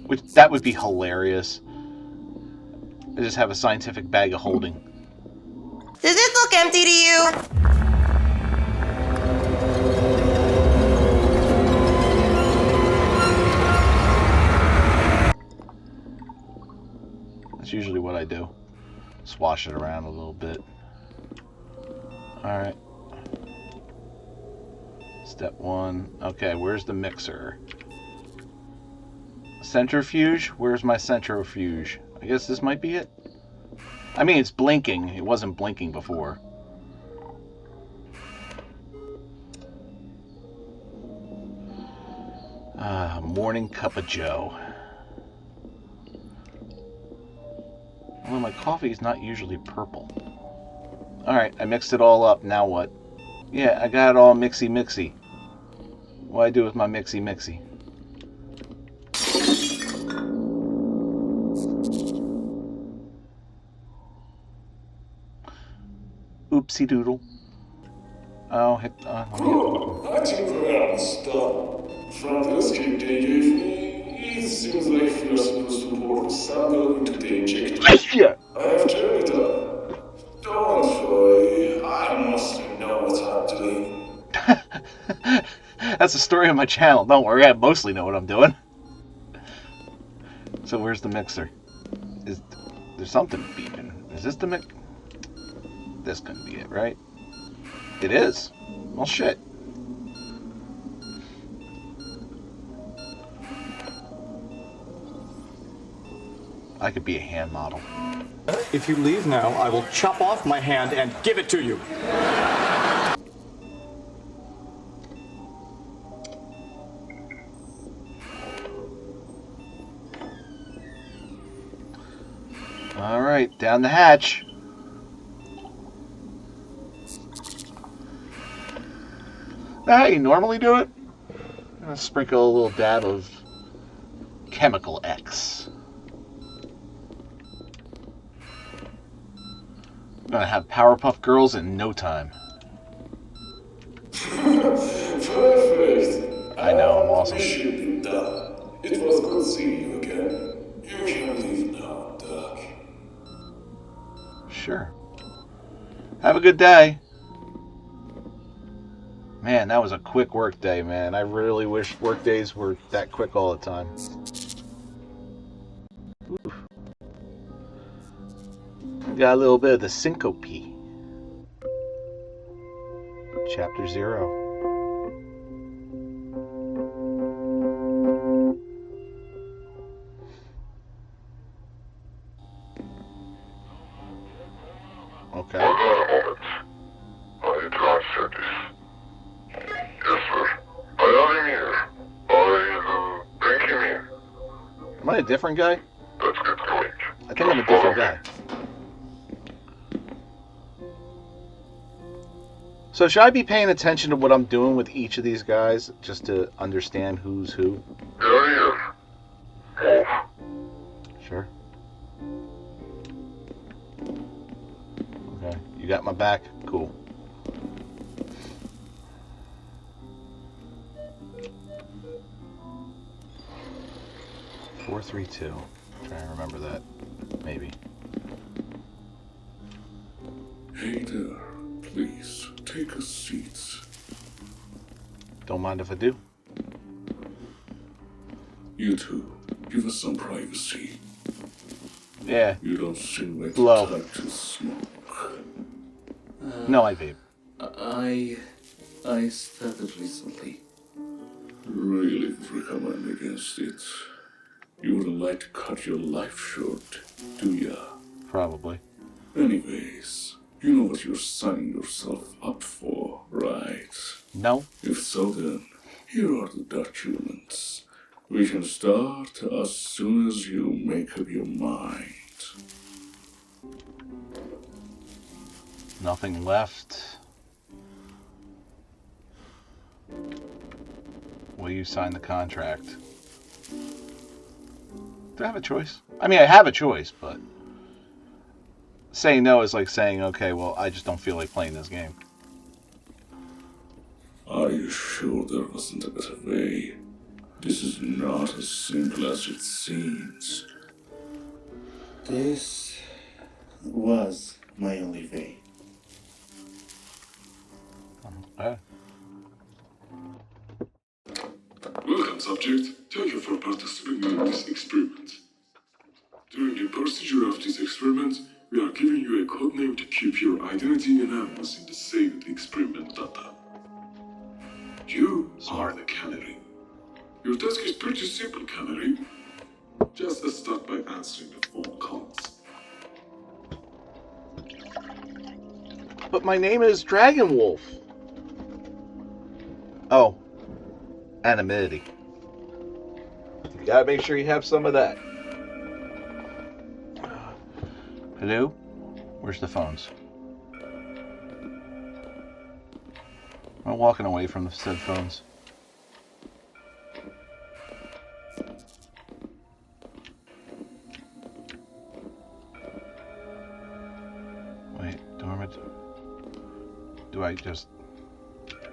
Which that would be hilarious. I just have a scientific bag of holding. Does it look empty to you? That's usually what I do. Swash it around a little bit. Alright. Step 1. Okay, where's the mixer? Centrifuge? Where's my centrifuge? I guess this might be it. I mean, it's blinking. It wasn't blinking before. Morning cup of joe. Well, my coffee is not usually purple. Alright, I mixed it all up. Now what? Yeah, I got it all mixy-mixy. What do I do with my mixy-mixy? Oopsie doodle. Oh, hit. I think we're almost done. From the script they gave me, it seems like we are supposed to pour the sample into the injector. Yeah. I have turned it up. Don't worry, I mostly know what I'm doing. That's the story of my channel. Don't worry, I mostly know what I'm doing. So where's the mixer? Is there's something beeping? Is this the mix? This couldn't be it, right? It is. Well, shit. I could be a hand model. If you leave now, I will chop off my hand and give it to you. All right, down the hatch. Now, how you normally do it? I'm gonna sprinkle a little dab of Chemical X. I'm gonna have Powerpuff Girls in no time. Perfect. I know, I'm awesome. Should be done. It was good seeing you again. You can leave now, Doc. Sure. Have a good day. Man, that was a quick work day, man. I really wish work days were that quick all the time. Oof. Got a little bit of the syncope. Chapter 0. Okay. Hold on a moment. I need to answer this. Yes, sir. I am here. Bring him in. Am I a different guy? Let's get going. I think I'm a different guy. So should I be paying attention to what I'm doing with each of these guys just to understand who's who? Here. Move. Sure. Okay, you got my back? Cool. Four, 3, 2. Trying to remember that. Maybe. Hey there, please take a seat. Don't mind if I do. You two, give us some privacy. Yeah. You don't seem like Low. the type to smoke. No, I vape. I started recently. Really recommend against it. You wouldn't like to cut your life short, do ya? Probably. Anyways, you know what you're signing yourself up for, right? No. If so, then here are the documents. We can start as soon as you make up your mind. Nothing left. Will you sign the contract? Do I have a choice? I mean, I have a choice, but saying no is like saying, okay, well, I just don't feel like playing this game. Are you sure there wasn't a better way? This is not as simple as it seems. This was my only way. Okay. Welcome, subject. Thank you for participating in this experiment. During the procedure of this experiment, we are giving you a code name to keep your identity anonymous in the saved experiment data. You are the canary. Your task is pretty simple, canary. Just start by answering the phone calls. But my name is Dragonwulf. Oh. Anonymity. You gotta make sure you have some of that. Hello? Where's the phones? I'm walking away from the said phones. Wait, dormant. Do I just...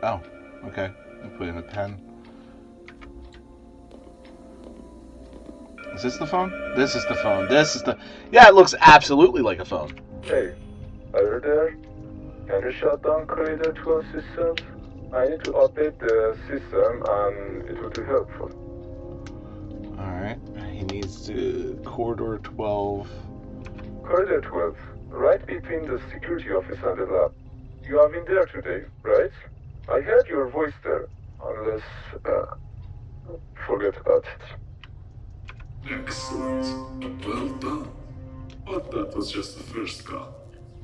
Oh, okay. I put in a pen. Is this the phone? This is the phone. This is the... Yeah, it looks absolutely like a phone. Hey, are you there? Can you shut down Corridor 12 systems? I need to update the system and it would be helpful. Alright, he needs to... Corridor 12... Corridor 12, right between the security office and the lab. You have been there today, right? I heard your voice there, unless... forget about it. Excellent. Well done. But that was just the first call.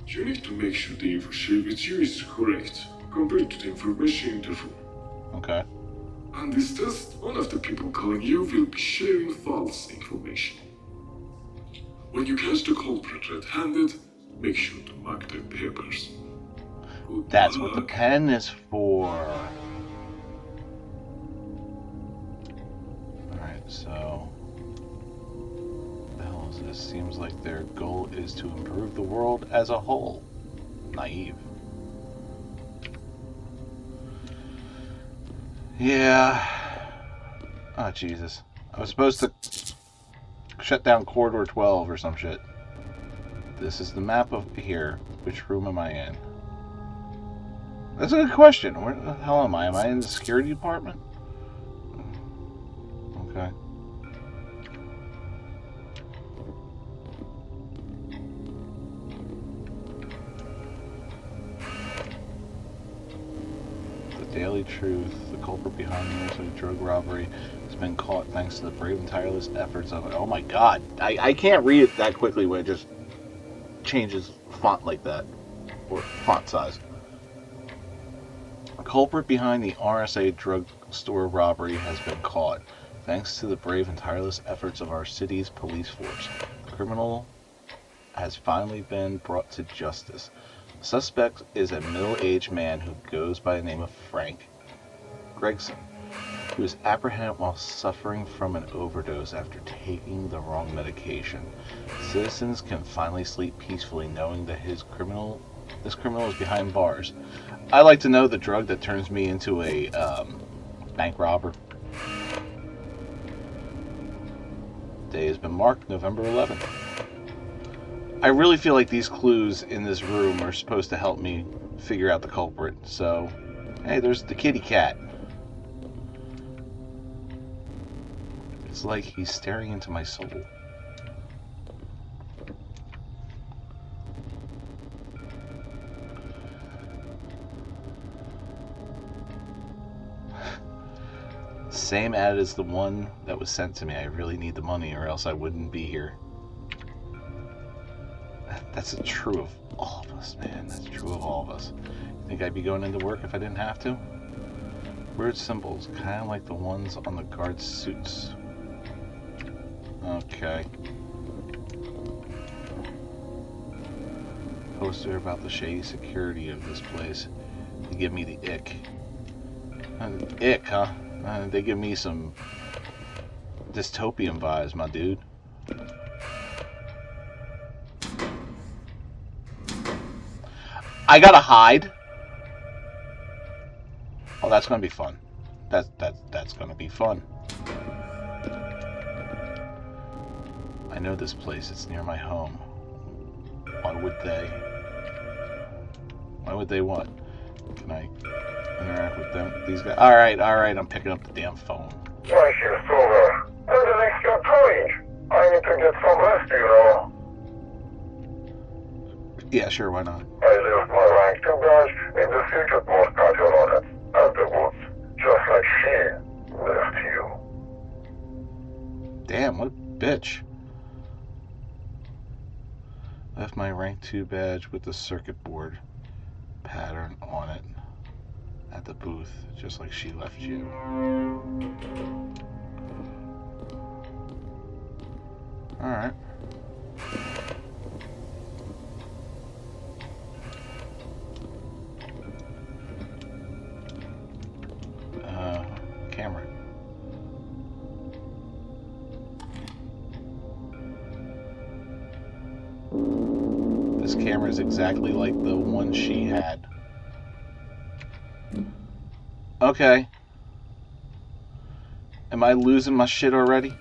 You need to make sure the info shared with you is correct, compared to the information in the room. Okay. On this test, one of the people calling you will be sharing false information. When you catch the culprit red-handed, make sure to mark their papers. That's what the pen is for. Alright, so... This seems like their goal is to improve the world as a whole. Naive. Yeah. Oh, Jesus. I was supposed to shut down Corridor 12 or some shit. This is the map of here. Which room am I in? That's a good question. Where the hell am I? Am I in the security department? Okay. Daily Truth, the culprit behind the Mochi drug robbery, has been caught thanks to the brave and tireless efforts of it. Oh my god, I can't read it that quickly when it just changes font like that, or font size. The culprit behind the RSA drugstore robbery has been caught thanks to the brave and tireless efforts of our city's police force. The criminal has finally been brought to justice. The suspect is a middle-aged man who goes by the name of Frank Gregson, who was apprehended while suffering from an overdose after taking the wrong medication. Citizens can finally sleep peacefully knowing that this criminal is behind bars. I like to know the drug that turns me into a bank robber. Day has been marked November 11th. I really feel like these clues in this room are supposed to help me figure out the culprit. So, hey, there's the kitty cat. It's like he's staring into my soul. Same ad as the one that was sent to me. I really need the money or else I wouldn't be here. That's true of all of us, man. That's true of all of us. You think I'd be going into work if I didn't have to? Weird symbols, kind of like the ones on the guard suits. Okay. Poster about the shady security of this place. They give me the ick. Ick, huh? They give me some dystopian vibes, my dude. I gotta hide. Oh, that's gonna be fun. That's gonna be fun. I know this place. It's near my home. Why would they? Why would they what? Can I interact with them? These guys. All right. I'm picking up the damn phone. My shift's over. Everything's got going. I need to get some rest, you know. Yeah, sure. Why not? I left my rank 2 badge in the circuit board pattern on it, at the woods, just like she left you. Damn, what a bitch. Left my rank 2 badge with the circuit board pattern on it at the booth, just like she left you. Alright. Camera. This camera is exactly like the one she had. Okay. Am I losing my shit already?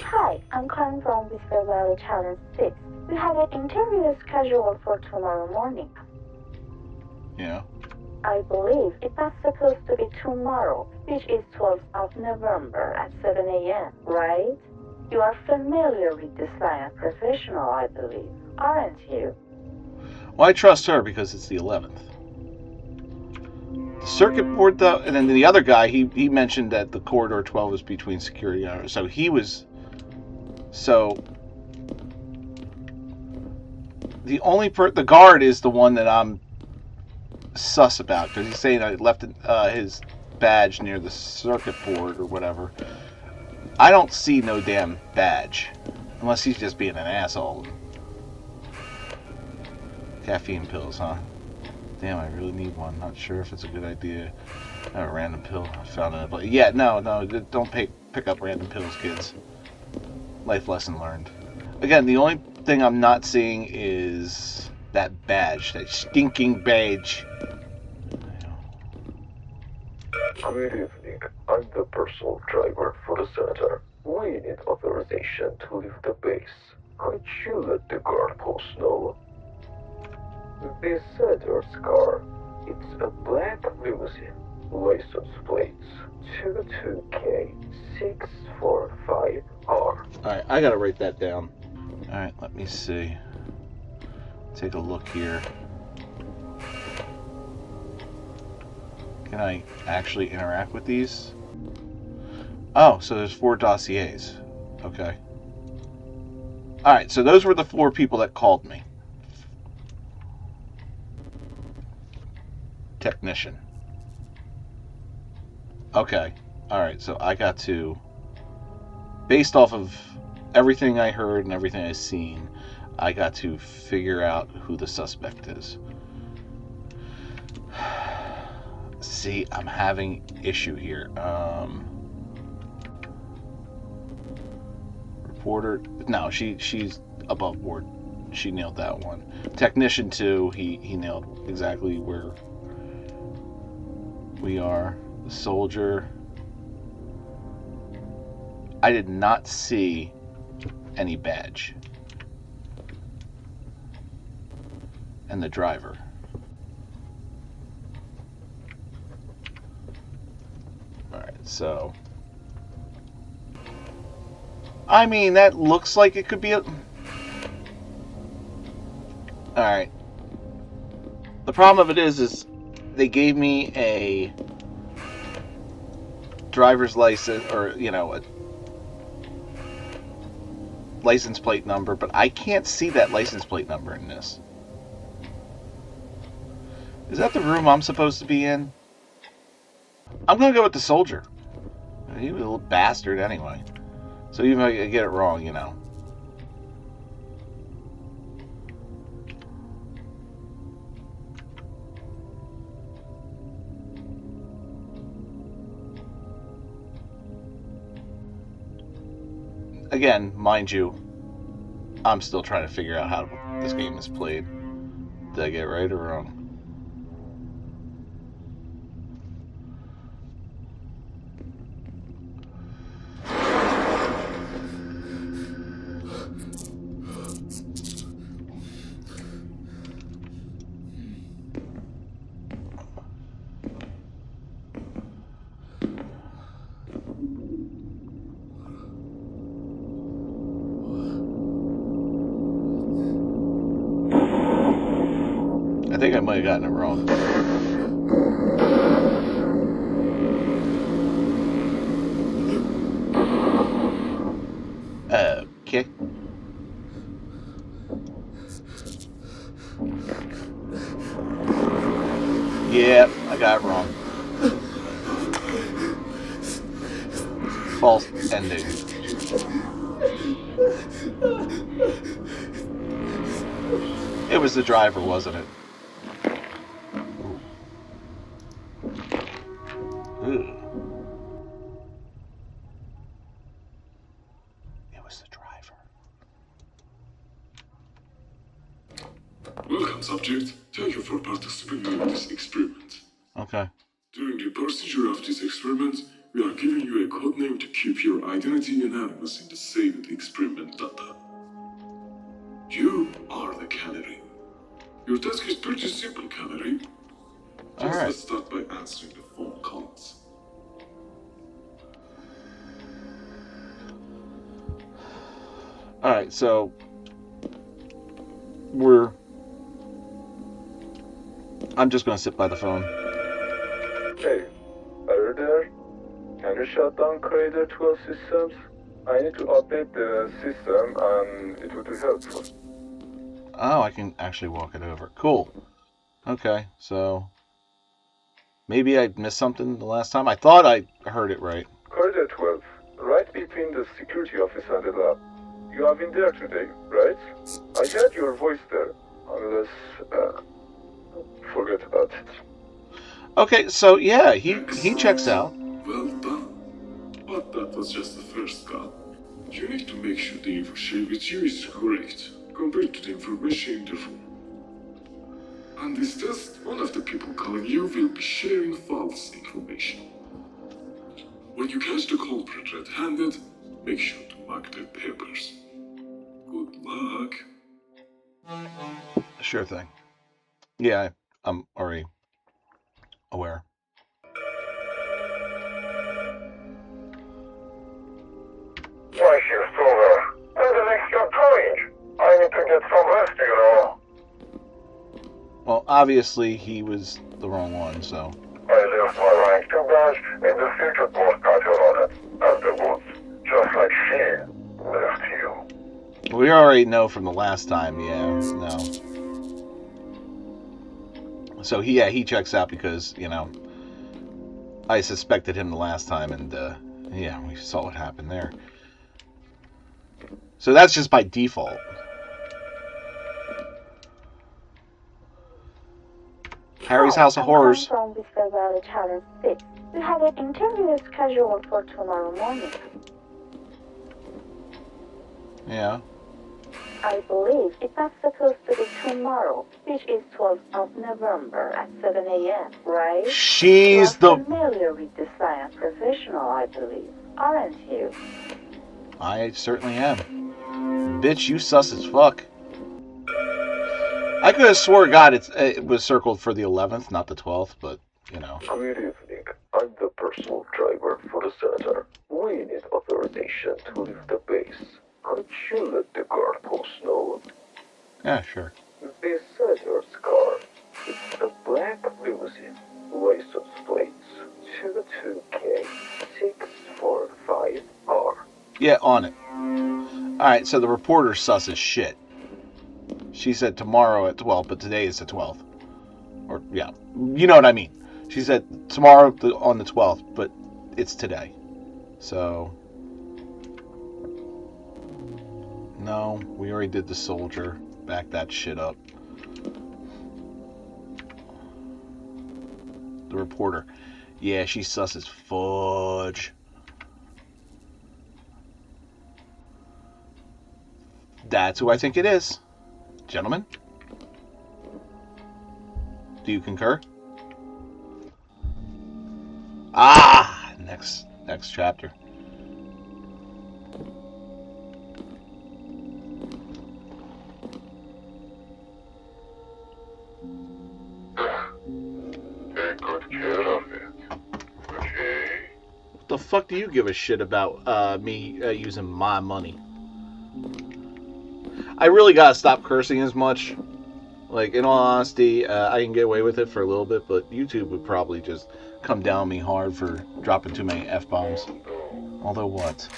Hi, I'm calling from Whisper Valley Challenge 6. We have an interview scheduled for tomorrow morning. Yeah. I believe it was supposed to be tomorrow, which is 12th of November at 7 a.m., right? You are familiar with this line of professional, I believe, aren't you? Well, I trust her because it's the 11th. The circuit board, though, and then the other guy, he mentioned that the corridor 12 is between security and so he was... So... The only the guard is the one that I'm sus about, because he's saying I left his badge near the circuit board or whatever. I don't see no damn badge, unless he's just being an asshole. Caffeine pills, huh? Damn, I really need one. Not sure if it's a good idea. A random pill I found in a place. Yeah, no, don't pick up random pills, kids. Life lesson learned. Again, the only thing I'm not seeing is that badge, that stinking badge. Good evening. I'm the personal driver for the senator. We need authorization to leave the base. Could you let the guard post know? The senator's car. It's a black limousine. License plates 22K645R. Alright, I gotta write that down. Alright, let me see. Take a look here. Can I actually interact with these? Oh, so there's 4 dossiers. Okay. Alright, so those were the 4 people that called me. Technician. Okay. Alright, so I got to... Based off of everything I heard and everything I've seen, I got to figure out who the suspect is. See, I'm having issue here. Reporter, no, she's above board. She nailed that one. Technician 2, he nailed exactly where we are. The soldier, I did not see any badge. And the driver. Alright, so... I mean, that looks like it could be a... Alright. The problem of it is they gave me a driver's license, or, you know, a license plate number, but I can't see that license plate number in this. Is that the room I'm supposed to be in? I'm going to go with the soldier. He was a little bastard anyway. So even if I get it wrong, you know. Again, mind you, I'm still trying to figure out how this game is played. Did I get it right or wrong? I think I might have gotten it wrong. Okay. Yeah, I got it wrong. False ending. It was the driver, wasn't it? Ooh. It was the driver. Welcome, subject. Thank you for participating in this experiment. Okay. During the procedure of this experiment, we are giving you a code name to keep your identity anonymous in the saved experiment data. You are the canary. Your task is pretty simple, canary. Just let's start by answering the phone calls. Alright, so I'm just gonna sit by the phone. Hey, are you there? Can you shut down Creator 12 systems? I need to update the system and it would be helpful. Oh, I can actually walk it over. Cool. Okay, so maybe I missed something the last time. I thought I heard it right. Corridor 12, right between the security office and the lab. You have been there today, right? I heard your voice there, unless, forget about it. Okay, so yeah, he checks out. Well done. But that was just the first call. You need to make sure the info shared with you is correct, compared to the information in the room. On this test, one of the people calling you will be sharing false information. When you catch the culprit red-handed, make sure to mark their papers. Good luck. Sure thing. Yeah, I'm already aware. Why, you're still there? When the next job coming? I need to get some rest, you know. Well, obviously he was the wrong one, so. I left my rank to branch in the future post patrol at the woods, just like she left you. We already know from the last time, yeah, no. So he checks out because, you know, I suspected him the last time, and yeah, we saw what happened there. So that's just by default. Harry's House of Horrors. From Whisker Valley Challenge 6. We have an interview scheduled for tomorrow morning. Yeah. I believe it's not supposed to be tomorrow, which is 12th of November at 7 a.m., right? She's you are familiar with the science professional, I believe, aren't you? I certainly am. Bitch, you sus as fuck. I could have swore to God it was circled for the 11th, not the 12th, but, you know. Good evening. I'm the personal driver for the senator. We need authorization to leave the base. Could you let the guard post know? Yeah, sure. The senator's car is Yeah, on it. Alright, so the reporter's sus as shit. She said tomorrow at 12, but today is the 12th. Or, yeah, you know what I mean. She said tomorrow on the 12th, but it's today. So, no, we already did the soldier. Back that shit up. The reporter. Yeah, she's sus as fudge. That's who I think it is. Gentlemen? Do you concur? Ah! Next chapter. Take good care of it. Okay? What the fuck do you give a shit about me using my money? I really gotta stop cursing as much. Like, in all honesty, I can get away with it for a little bit, but YouTube would probably just come down on me hard for dropping too many F-bombs. Although what?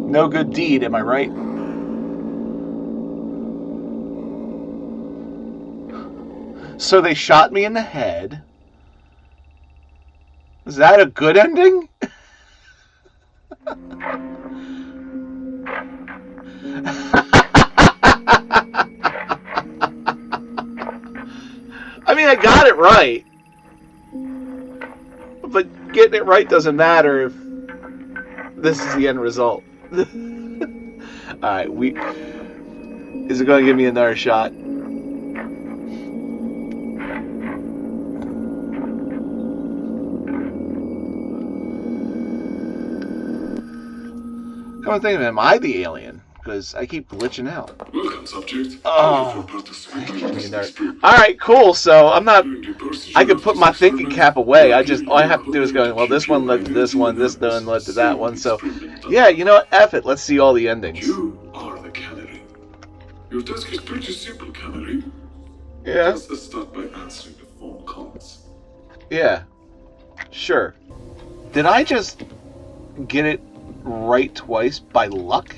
No good deed, am I right? So they shot me in the head. Is that a good ending? I mean, I got it right. But getting it right doesn't matter if this is the end result. Alright, is it going to give me another shot? Come on, think of it, am I the alien? Because I keep glitching out. Welcome, subject. Oh. Alright, cool. So I'm not. I could put my thinking cap away. All I have to do is go, well, this one led to this one, this one led to that one. So, yeah, you know what? F it. Let's see all the endings. You are the canary. Your task is pretty simple, canary. Yeah. Just start by answering the phone calls. Yeah. Sure. Did I just get it right twice by luck?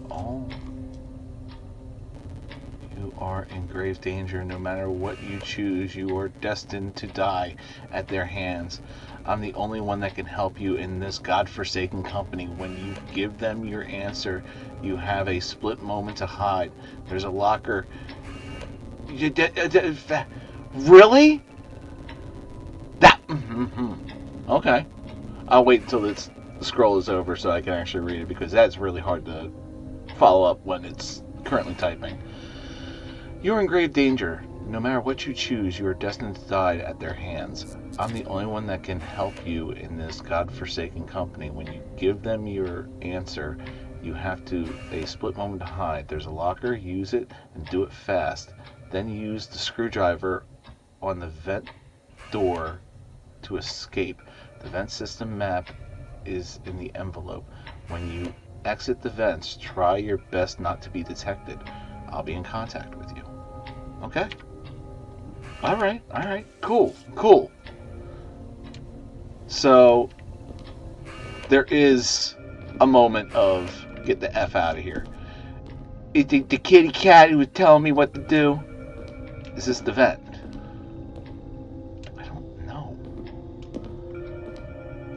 Oh. You are in grave danger. No matter what you choose, you are destined to die at their hands. I'm the only one that can help you in this godforsaken company. When you give them your answer, you have a split moment to hide. There's a locker. Really? That. Okay. I'll wait until the scroll is over so I can actually read it, because that's really hard to follow up when it's currently typing. You're in grave danger. No matter what you choose, you are destined to die at their hands. I'm the only one that can help you in this godforsaken company. When you give them your answer, you have a split moment to hide. There's a locker, use it, and do it fast. Then use the screwdriver on the vent door to escape. The vent system map is in the envelope. When you exit the vents, try your best not to be detected. I'll be in contact with you. Okay? Alright, cool. So, there is a moment of get the F out of here. You think the kitty cat who was telling me what to do? Is this the vent? I don't know.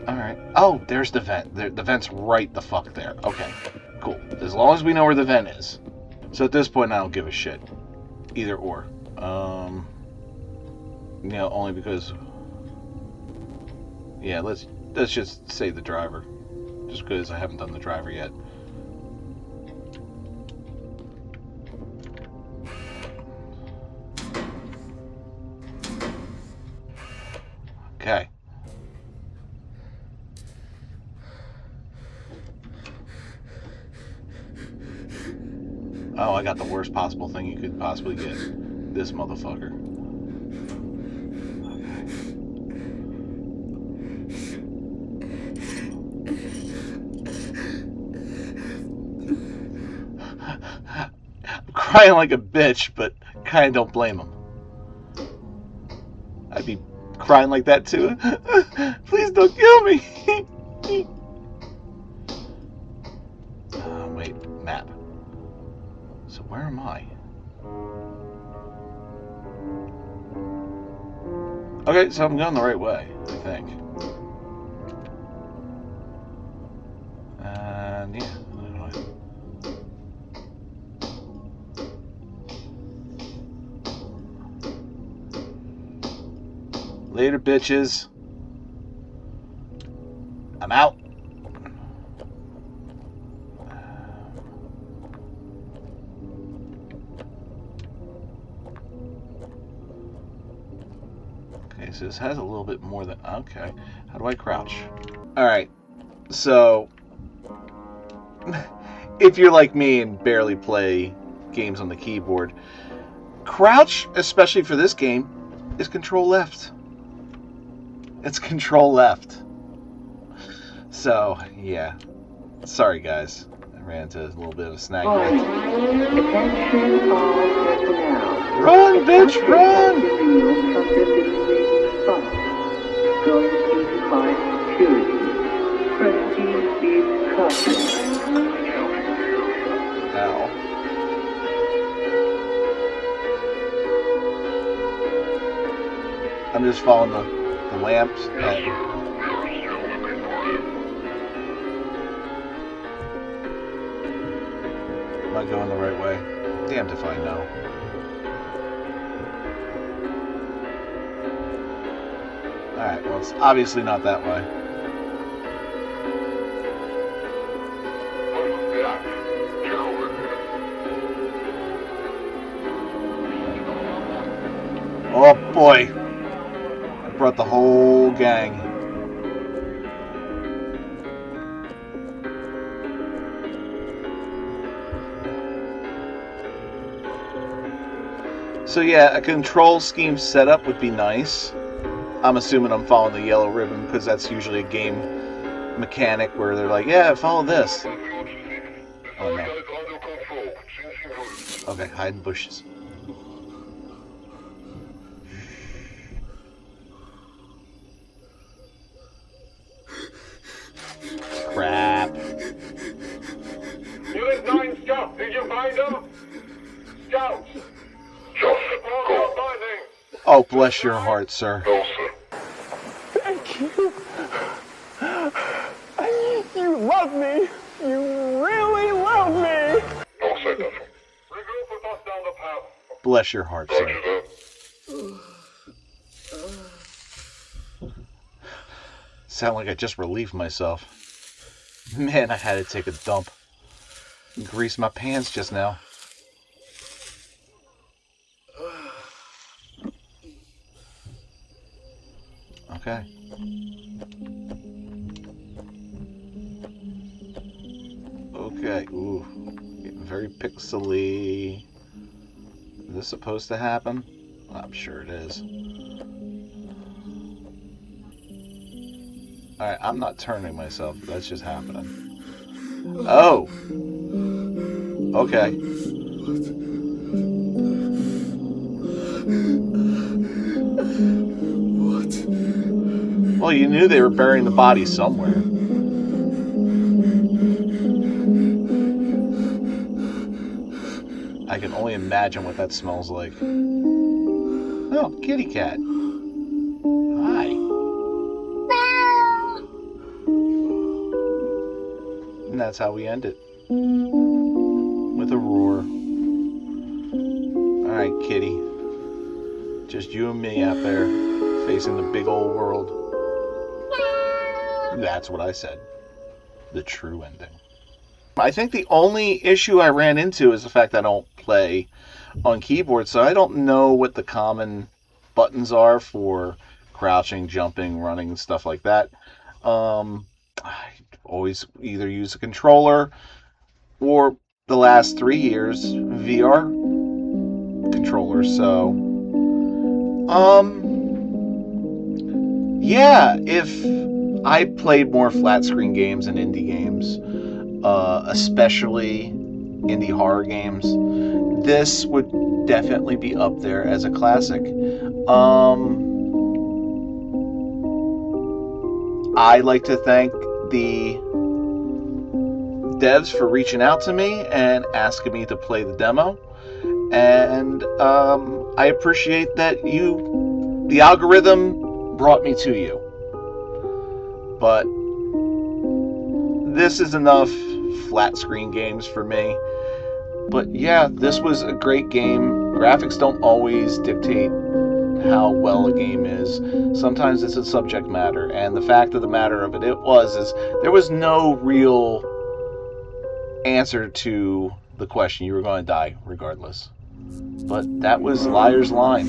Alright. Oh, there's the vent. The vent's right the fuck there. Okay, cool. As long as we know where the vent is. So at this point, I don't give a shit. Either or. You know, only because... Yeah, let's just say the driver. Just because I haven't done the driver yet. Okay. Oh, I got the worst possible thing you could possibly get. This motherfucker. I'm crying like a bitch, but kinda don't blame him. I'd be crying like that too. Please don't kill me. Wait, map. So where am I? Okay, so I'm going the right way, I think. And yeah. Later, bitches. I'm out. Okay, so this has a little bit more than... Okay. How do I crouch? Alright. So... if you're like me and barely play games on the keyboard, crouch, especially for this game, is control left. It's control left. So, yeah. Sorry, guys. I ran into a little bit of a snag here. Attention all personnel. Run, bitch, run! Going to high security. Prestige is custom. Ow. I'm just following the lamps. Am I going the right way? Damned if I know. Alright, well, it's obviously not that way. Oh boy. I brought the whole gang. So yeah, a control scheme setup would be nice. I'm assuming I'm following the yellow ribbon because that's usually a game mechanic where they're like, yeah, follow this. Oh no. Okay, hide in bushes. Crap. Unit 9 Scout, did you find them? Scouts! Oh, bless your heart, sir. Thank you. You love me. You really love me. Regroup with us down the path. Bless your heart, sir. Sound like I just relieved myself. Man, I had to take a dump. Grease my pants just now. Okay. Okay, ooh. Getting very pixely. Is this supposed to happen? I'm sure it is. Alright, I'm not turning myself. That's just happening. Oh! Okay. Well, you knew they were burying the body somewhere. I can only imagine what that smells like. Oh, kitty cat. Hi. And that's how we end it. With a roar. Alright, kitty. Just you and me out there, facing the big old world. That's what I said. The true ending. I think the only issue I ran into is the fact that I don't play on keyboard, so I don't know what the common buttons are for crouching, jumping, running, and stuff like that. I always either use a controller or the last 3 years VR controllers. So, yeah, if I played more flat screen games and indie games, especially indie horror games, this would definitely be up there as a classic. I'd like to thank the devs for reaching out to me and asking me to play the demo. And I appreciate that the algorithm brought me to you. But this is enough flat screen games for me. But yeah, this was a great game. Graphics don't always dictate how well a game is. Sometimes it's a subject matter, and the fact of the matter of it is there was no real answer to the question. You were going to die regardless. But that was Liar's Line.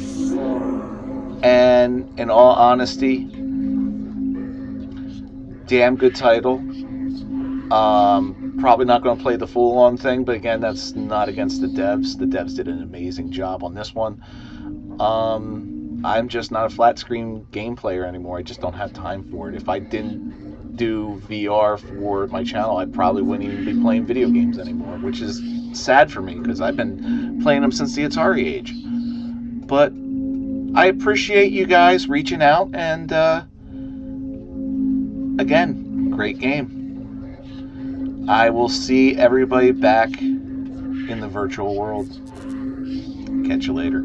And in all honesty, damn good title. Probably not going to play the full-on thing, but again, that's not against the devs. The devs did an amazing job on this one. I'm just not a flat screen game player anymore. I just don't have time for it. If I didn't do VR for my channel, I probably wouldn't even be playing video games anymore, which is sad for me because I've been playing them since the Atari age. But I appreciate you guys reaching out, and again, great game. I will see everybody back in the virtual world. Catch you later.